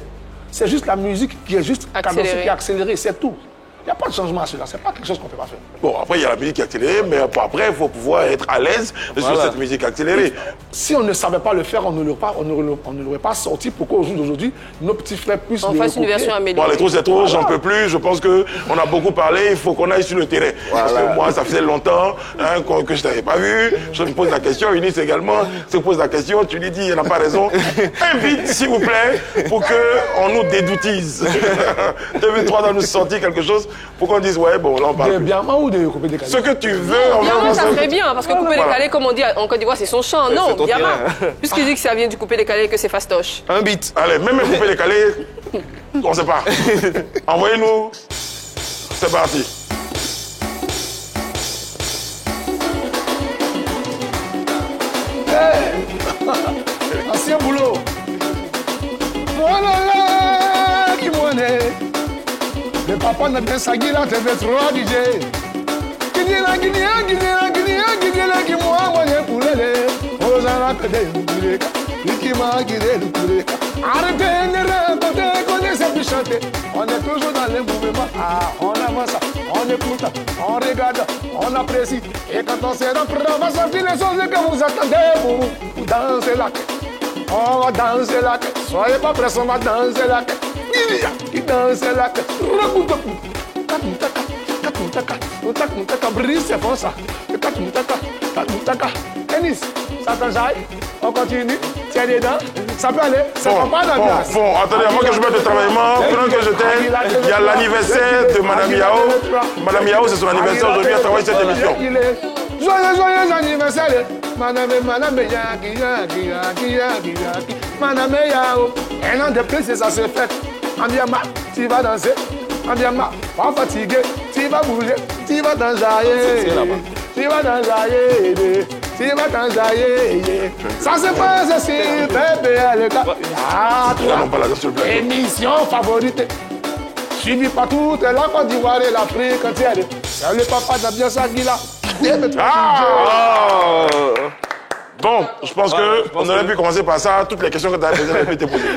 C'est juste la musique qui est juste cadencée, qui est accélérée, c'est tout. Il n'y a pas de changement à cela, c'est pas quelque chose qu'on ne peut pas faire. Bon, après, il y a la musique accélérée, mais après, il faut pouvoir être à l'aise sur cette musique accélérée. Si on ne savait pas le faire, on ne l'aurait pas sorti pour qu'au jour d'aujourd'hui, nos petits frères puissent le fasse une version améliorée. Bon, les trous, c'est trop, j'en peux plus. Je pense qu'on a beaucoup parlé, il faut qu'on aille sur le terrain. Parce que moi, ça faisait longtemps que je ne t'avais pas vu. Je me pose la question, Eunice également se pose la question, tu lui dis, il n'a pas raison. Invite, s'il vous plaît, pour qu'on nous dédoutise. 2003 doit nous sortir quelque chose. Pour qu'on dise, ouais, bon, là on parle. Des Biama ou des coupé décalé? Ce que tu veux. Biama, ça serait bien, parce que coupé décalé, comme on dit en Côte d'Ivoire, c'est son chant. Non, Biama. Puisqu'il dit que ça vient du coupé décalé et que c'est fastoche. Un beat. Allez, même un coupé décalé, on ne sait pas. Envoyez-nous. C'est parti. Ancien boulot. Voilà, qui m'en est. Le papa n'a bien sagui là, t'es trop DJ. Guinéa, qui moi, moi, pour l'aller. Aux Arrêtez de raconter qu'on ne sait plus chanter. On est toujours dans les mouvements. Ah, on aime ça, on écoute, on regarde, on apprécie. Et quand on sera prêt, on va sortir les choses que vous attendez. Vous dansez la queue. On va danser la queue. Soyez pas pressés, on va danser la queue. Qui danse la queue. Brise, c'est bon ça. Ennis, ça t'enjaille. On continue. Tiens dedans. Ça peut aller. Ça va pas dans la place. Bon, attendez, avant que je mette le travaillement, pendant que je t'aide, il y a l'anniversaire de Madame Yao. Madame Yao, c'est son anniversaire aujourd'hui, elle travaille cette émission. Joyeux anniversaire. Madame Yao. Un an de plus, ça se fait. Ambiama, tu vas danser. Ambiama, pas fatigué. Tu vas bouger. Tu vas t'enjailler. Tu vas t'enjailler. Tu vas t'enjailler. Ça se passe ici, bébé, le cas. Ah, toi, émission favorite. Suivi par toute la Côte d'Ivoire et l'Afrique entière. C'est le papa d'Abia Sagila. Bon, je pense qu'on aurait pu commencer par ça. Toutes les questions que tu as posées, elles été posées.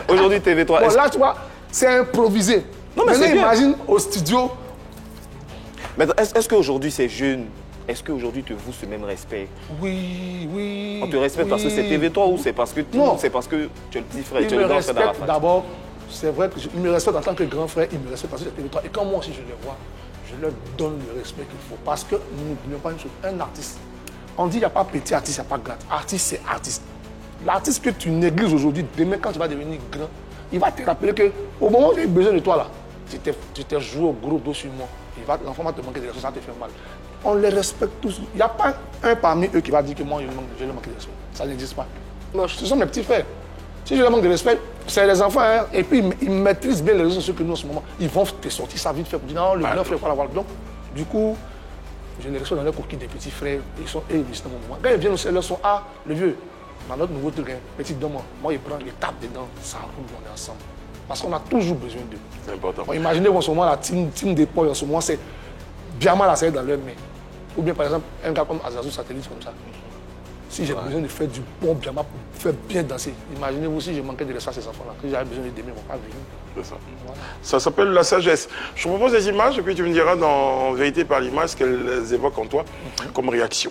Aujourd'hui, TV3. Bon, là, tu vois, c'est improvisé. Non, mais c'est imagine au studio. Mais est-ce qu'aujourd'hui, ces jeunes, est-ce qu'aujourd'hui, tu voues ce même respect? Oui. On te respecte parce que c'est TV3 ou c'est parce que c'est parce que tu es le petit frère, tu es le grand frère d'Arafat? D'abord, c'est vrai qu'il me respecte en tant que grand frère, il me respecte parce que c'est TV3. Et quand moi aussi je les vois, je leur donne le respect qu'il faut. Parce que nous n'oublions pas une chose, un artiste, on dit qu'il n'y a pas petit artiste, il n'y a pas grand. Artiste, c'est artiste. L'artiste que tu négliges aujourd'hui, demain quand tu vas devenir grand, il va te rappeler qu'au moment où il a besoin de toi, là, tu t'es joué au gros dos sur moi. L'enfant va te manquer de respect, ça te fait mal. On les respecte tous. Il n'y a pas un parmi eux qui va dire que moi, je leur manque de respect. Ça n'existe pas. Ce sont mes petits frères. Si je leur manque de respect, c'est les enfants. Hein, et puis, ils maîtrisent bien les réseaux sociaux que nous, en ce moment. Ils vont te sortir ça vite fait pour dire non, le grand frère, il faut l'avoir. Donc, du coup, je les reçois dans les coquilles des petits frères. Ils sont dans mon moment. Quand ils viennent au CLE, ils sont le vieux. Dans notre nouveau truc, petit dôme, moi, ils prennent, ils tapent dedans. Ça roule, on est ensemble. Parce qu'on a toujours besoin d'eux. C'est important. Bon, imaginez en ce moment, la team des poils, en ce moment, c'est bien mal à serrer dans leur main. Ou bien, par exemple, un gars comme Azazou Satellite, comme ça. Si j'ai besoin de faire du bon biama pour faire bien danser, imaginez-vous si je manquais de respect à ces enfants-là. Si j'avais besoin de d'aimer, ils ne vont pas venir. C'est ça. Voilà. Ça s'appelle la sagesse. Je te propose des images et puis tu me diras en vérité par l'image ce qu'elles évoquent en toi comme réaction.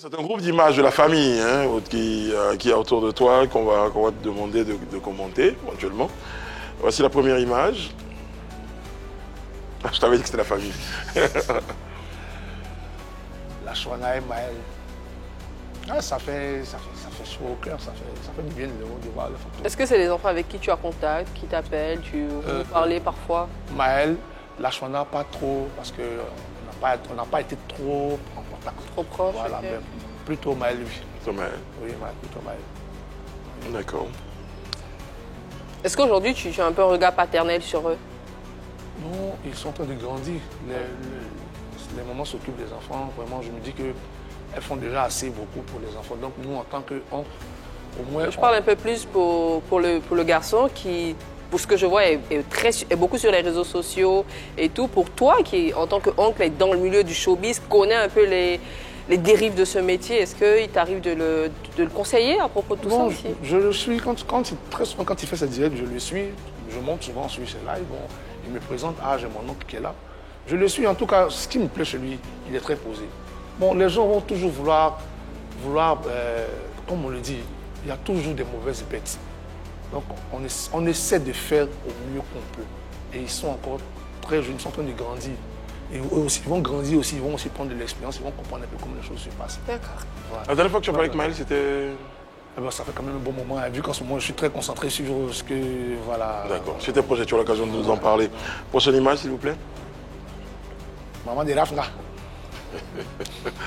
C'est un groupe d'images de la famille qui est autour de toi, qu'on va te demander de commenter éventuellement. Voici la première image. Je t'avais dit que c'était la famille. La Chouana et Maël. Ah, ça fait chaud au cœur, ça fait du bien de voir la photo. Est-ce que c'est les enfants avec qui tu as contact, qui t'appellent, vous parlez parfois? Maël, la Chouana pas trop, parce qu'on n'a pas été trop en contact. Trop proche. Voilà, mais plutôt Maël, lui. Plutôt Maël. Oui, plutôt Maël. D'accord. Est-ce qu'aujourd'hui, tu as un peu un regard paternel sur eux? Non, ils sont en train de grandir. Les mamans s'occupent des enfants. Vraiment, je me dis qu'elles font déjà assez beaucoup pour les enfants. Donc nous, en tant qu'hommes, au moins... Je parle un peu plus pour le garçon qui, pour ce que je vois, est beaucoup sur les réseaux sociaux et tout. Pour toi, qui, en tant qu'oncle, est dans le milieu du showbiz, connaît un peu les dérives de ce métier, est-ce qu'il t'arrive de le conseiller à propos de tout ça aussi? Je le suis. Très souvent, quand il fait ses directs, je le suis. Je monte souvent sur ses lives. Bon, il me présente, j'ai mon oncle qui est là. Je le suis. En tout cas, ce qui me plaît chez lui, il est très posé. Bon, les gens vont toujours vouloir comme on le dit, il y a toujours des mauvaises bêtes. Donc, on essaie de faire au mieux qu'on peut. Et ils sont encore très jeunes, ils sont en train de grandir. Et eux aussi, ils vont grandir aussi, ils vont aussi prendre de l'expérience, ils vont comprendre un peu comment les choses se passent. D'accord. Voilà. La dernière fois que tu as parlé avec Maël, c'était... Ça fait quand même un bon moment, vu qu'en ce moment, je suis très concentré sur ce que... Voilà. D'accord. C'était projet, tu as l'occasion de nous en parler. Prochaine image, s'il vous plaît. Maman de Rafna.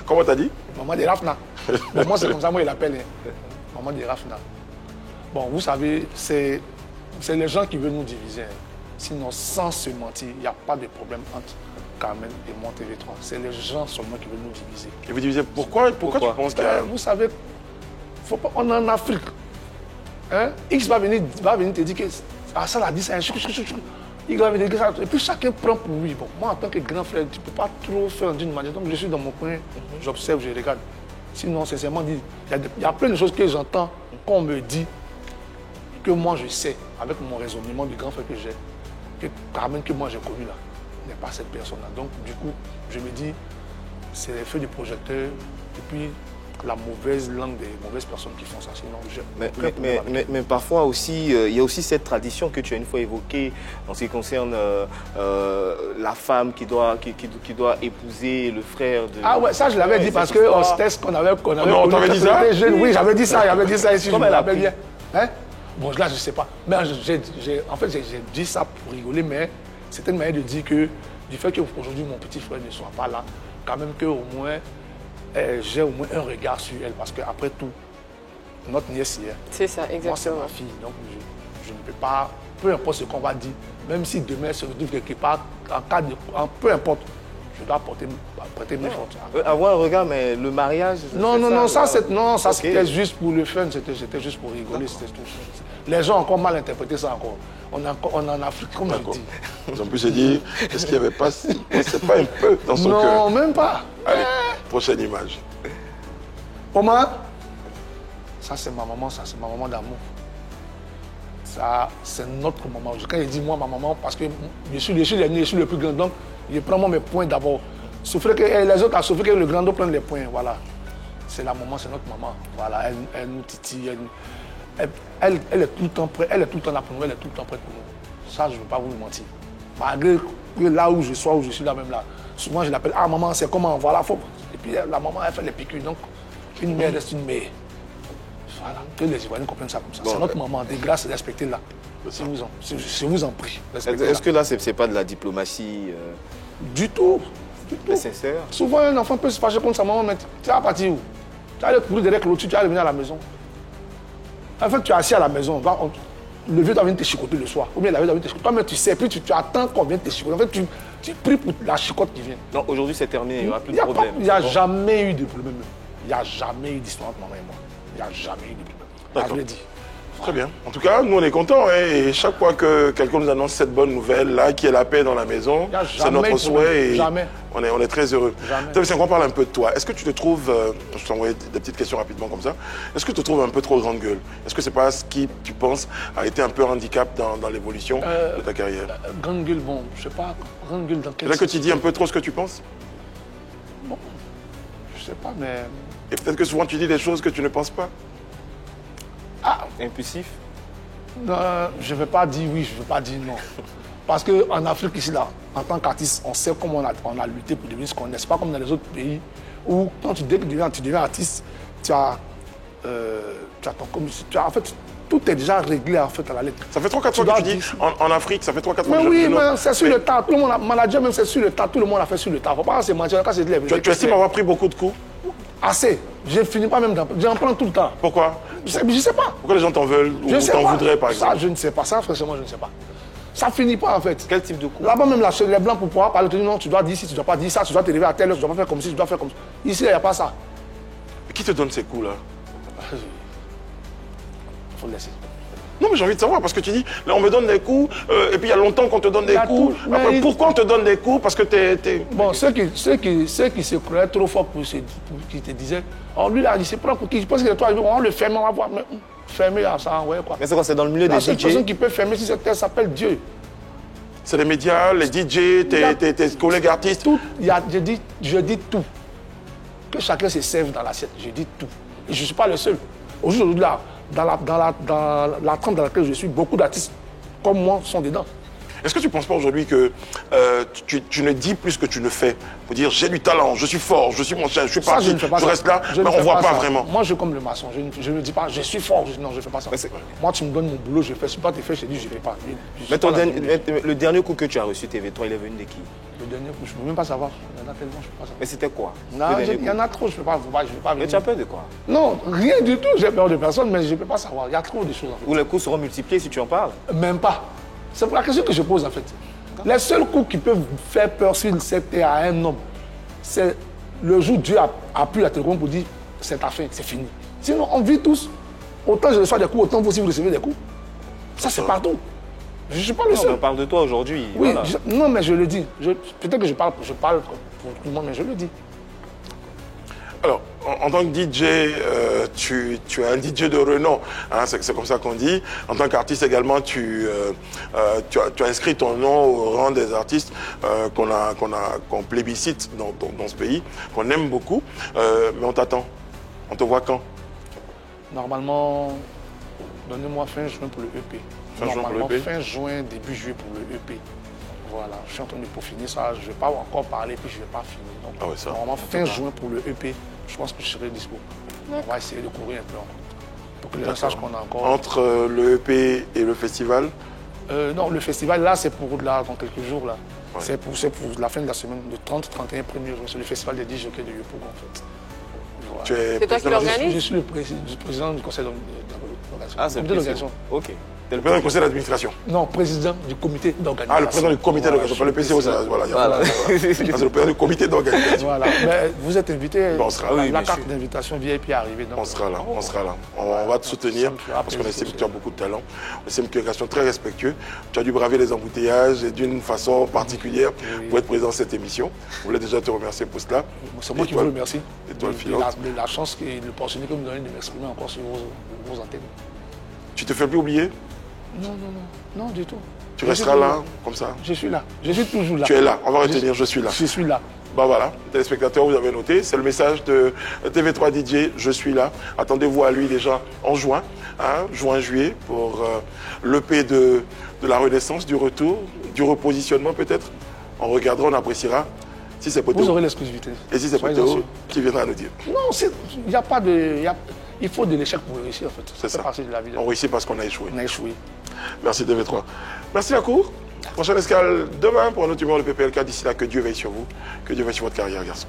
Comment t'as dit? Maman de Rafna. Bon, moi, c'est comme ça, moi, il l'appelle. Maman de Rafna. Bon, vous savez, c'est les gens qui veulent nous diviser. Sinon, sans se mentir, il n'y a pas de problème entre Carmen et moi TV3. C'est les gens seulement qui veulent nous diviser. Et vous divisez pourquoi tu penses qu'il y a... Vous savez, faut pas, on est en Afrique. Hein? X va venir te dire que Ah, ça l'a dit, ça. Il avait dit ça. Et puis chacun prend pour lui. Bon, moi, en tant que grand frère, tu ne peux pas trop faire d'une manière. Donc je suis dans mon coin, j'observe, je regarde. Sinon, sincèrement, il y a plein de choses que j'entends qu'on me dit, que moi je sais, avec mon raisonnement du grand frère que j'ai, que Carmen que moi j'ai connu là, n'est pas cette personne-là. Donc du coup, je me dis, c'est les feux du projecteur et puis la mauvaise langue des mauvaises personnes qui font ça. Sinon, mais parfois aussi, il y a aussi cette tradition que tu as une fois évoquée en ce qui concerne la femme qui doit épouser le frère de... Ah ouais, ça je l'avais dit parce qu'au test qu'on avait... Non, t'avais dit ça? Oui, j'avais dit ça ici, je me rappelle bien. Hein? Bon, là, je ne sais pas. Mais en fait, j'ai dit ça pour rigoler, mais c'était une manière de dire que du fait qu'aujourd'hui, mon petit frère ne soit pas là, quand même qu'au moins, j'ai au moins un regard sur elle. Parce qu'après tout, notre nièce hier. C'est ça, exactement. Moi, c'est ma fille. Donc, je ne peux pas, peu importe ce qu'on va dire, même si demain elle se retrouve quelque part, peu importe, je dois prêter mes forces. Avoir un regard, mais le mariage... Non, ça c'était juste pour le fun, c'était juste pour rigoler. Les gens ont encore mal interprété ça encore. On est en Afrique, comme je dis. Ils ont pu se dire, est-ce qu'il n'y avait pas... C'est pas un peu dans son cœur? Non, même pas. Allez, prochaine image. Oma, ça c'est ma maman, ça c'est ma maman d'amour. Ça, c'est notre maman. Quand je dis moi, ma maman, parce que je suis l'aîné, je suis le plus grand, donc je prends moi mes points d'abord. Les autres ont souffert que le grand doit prendre les points, voilà. C'est la maman, c'est notre maman. Voilà, elle nous titille, elle est tout le temps prête, elle est tout le temps là pour nous, elle est tout le temps prête pour nous. Ça, je ne veux pas vous mentir. Malgré que là où je sois, où je suis là même là, souvent je l'appelle, ah maman, c'est comment, voilà, faut. Et puis la maman, elle fait les piqûres, donc une mère reste une mère. Voilà, que les Ivoiriens comprennent ça comme ça. C'est notre maman, des grâces, respectez-la. Je vous en prie. Est-ce que là, ce n'est pas de la diplomatie Du tout. Nécessaire. Souvent, un enfant peut se fâcher contre sa maman, mais tu vas partir où? Tu vas aller courir derrière clôture, tu vas revenir à la maison. En fait, tu es assis à la maison, le vieux doit venir te chicoter le soir. Ou bien la vieille doit venir te chicoter. Toi-même, tu sais, puis tu attends qu'on vienne te chicoter. En fait, tu pries pour la chicote qui vient. Non, aujourd'hui, c'est terminé, il n'y aura plus de problème. Il n'y a jamais eu de problème. Il n'y a jamais eu d'histoire entre maman et moi. Il n'y a jamais eu de problème. D'accord. Je l'ai dit. Très bien. En tout cas, nous, on est contents. Hein, et chaque fois que quelqu'un nous annonce cette bonne nouvelle-là, qu'il y ait la paix dans la maison, c'est notre souhait. Et jamais. On est très heureux. Jamais. On parle un peu de toi. Est-ce que tu te trouves, je t'envoie des petites questions rapidement comme ça, est-ce que tu te trouves un peu trop grande gueule? Est-ce que c'est pas ce qui, tu penses, a été un peu un handicap dans l'évolution de ta carrière? Grande gueule, bon, je sais pas, grande gueule dans quel sens? C'est là que tu dis un peu trop ce que tu penses? Bon, je sais pas, mais... Et peut-être que souvent tu dis des choses que tu ne penses pas? Ah, impulsif? Non, je ne vais pas dire oui, je ne vais pas dire non. Parce qu'en Afrique, ici, là, en tant qu'artiste, on sait comment on a lutté pour devenir ce qu'on est. Ce n'est pas comme dans les autres pays où, quand tu deviens artiste, tu as ton commission. En fait, tout est déjà réglé en fait, à la lettre. Ça fait 3-4 fois que tu dis en Afrique, ça fait 3-4 fois que je dis. Mais oui, mais c'est sur le tas. Tout le monde, manager même, c'est sur le tas. Tout le monde a fait sur le tas. Il ne faut pas se mentir. Tu estimes avoir pris beaucoup de coups? Assez. Je ne finis pas même j'en prends tout le temps. Pourquoi? Je ne sais pas. Pourquoi les gens t'en veulent ou t'en voudraient, par exemple? Ça, je ne sais pas. Ça, franchement, je ne sais pas. Ça ne finit pas, en fait. Quel type de coup? Là-bas, même les Blancs, pour pouvoir parler, non, tu dois dire ci, tu ne dois pas dire ça, tu dois te lever à telle heure, tu dois pas faire comme ci, tu dois faire comme ça. Ici, il n'y a pas ça. Mais qui te donne ces coups-là? Il faut le laisser. Non, mais j'ai envie de savoir, parce que tu dis, là, on me donne des coups, et puis il y a longtemps qu'on te donne des coups. Après, pourquoi on te donne des coups? Parce que t'es... Bon, ceux qui se croyaient trop fort pour qui te disaient, oh, lui, là, il se prend pour qui? Je pense que toi, on le ferme, on va voir. Mais, fermer, ça, ouais, quoi. Mais c'est quoi? C'est dans le milieu des DJ? La seule personne qui peut fermer si cette terre s'appelle Dieu. C'est les médias, les DJ, tes collègues artistes? Je dis tout. Que chacun se serve dans l'assiette. Je dis tout. Et je ne suis pas le seul. Aujourd'hui, là, dans la trempe dans laquelle je suis, beaucoup d'artistes comme moi sont dedans. Est-ce que tu ne penses pas aujourd'hui que tu ne dis plus que tu ne fais? Pour dire, j'ai du talent, je suis fort, je suis mon chien, je suis parti, je reste là, mais on ne voit pas vraiment. Moi, je suis comme le maçon. Je ne dis pas, je suis fort. Non, je ne fais pas ça. Moi, tu me donnes mon boulot, je fais. Si pas te faire, je te dis, je ne fais pas. Le dernier coup que tu as reçu, TV3, il est venu de qui? Le dernier coup, je ne peux même pas savoir. Il y en a tellement, je ne peux pas savoir. Mais c'était quoi? Il y en a trop, je ne peux pas. Mais tu as peur de quoi? Non, rien du tout. J'ai peur de personne, mais je ne peux pas savoir. Il y a trop de choses. Ou les coups seront multipliés si tu en parles? Même pas. C'est pour la question que je pose en fait. Les seuls coups qui peuvent faire peur sur cette terre à un homme, c'est le jour où Dieu a pu la téléphone pour dire c'est ta fin, c'est fini. Sinon, on vit tous. Autant je reçois des coups, autant vous aussi vous recevez des coups. Ça, c'est partout. Je ne suis pas le seul. On parle de toi aujourd'hui. Oui, voilà. Non, mais je le dis. Peut-être que je parle pour tout le monde, mais je le dis. Alors, en tant que DJ, tu es un DJ de renom, hein, c'est comme ça qu'on dit. En tant qu'artiste également, tu as inscrit ton nom au rang des artistes qu'on plébiscite dans ce pays, qu'on aime beaucoup. Mais on t'attend. On te voit quand? Normalement, donnez-moi fin juin pour le EP. Normalement, fin juin, début juillet pour le EP. Voilà, je suis en train de peaufiner ça. Je ne vais pas encore parler, puis je ne vais pas finir. Donc, normalement, fin juin pour le EP, je pense que je serai dispo. On va essayer de courir un peu encore. Pour que les gens sachent qu'on a encore... Entre le EP et le festival? Non, le festival, là, c'est pour là, dans quelques jours. Là. Ouais. C'est pour la fin de la semaine, le 30-31 1er juin. C'est le festival des 10 jockeys de Yopougon, en fait. Voilà. C'est toi qui l'organise? Je suis le président du conseil d'organisation. Ah, c'est le président. Ok. Le président du conseil d'administration? Non, président du comité d'organisation. Ah, le président du comité d'organisation, pas le PCO, ça, voilà. C'est le président du comité d'organisation. Voilà, mais vous êtes invité, on sera là. La carte d'invitation VIP est arrivée. Donc, on sera là, on sera là. On va te soutenir parce qu'on estime que tu as beaucoup de talent. On estime que tu es quelqu'un très respectueux. Tu as dû braver les embouteillages et d'une façon particulière pour être présent à cette émission. Je voulais déjà te remercier pour cela. C'est moi qui vous remercie de la chance et l'opportunité que vous me donnez de m'exprimer encore sur vos antennes. Tu te fais plus oublier? Non, du tout. Tu resteras là, comme ça? Je suis là, je suis toujours là. Tu es là, on va retenir, je suis là. Je suis là. Bah voilà, téléspectateurs, vous avez noté, c'est le message de TV3 DJ, je suis là. Attendez-vous à lui déjà en juin, hein, juin-juillet, pour l'EP de la renaissance, du retour, du repositionnement peut-être. On regardera, on appréciera. Si c'est Poteau. Vous aurez l'exclusivité. Et si c'est Poteau, qui viendra nous dire? Non, il n'y a pas de... Il faut de l'échec pour réussir, en fait. C'est ça. Partie de la vie. On réussit parce qu'on a échoué. On a échoué. Merci TV3. Merci à court. Prochaine escale demain pour un autre numéro de PPLK. D'ici là, que Dieu veille sur vous. Que Dieu veille sur votre carrière, garçon.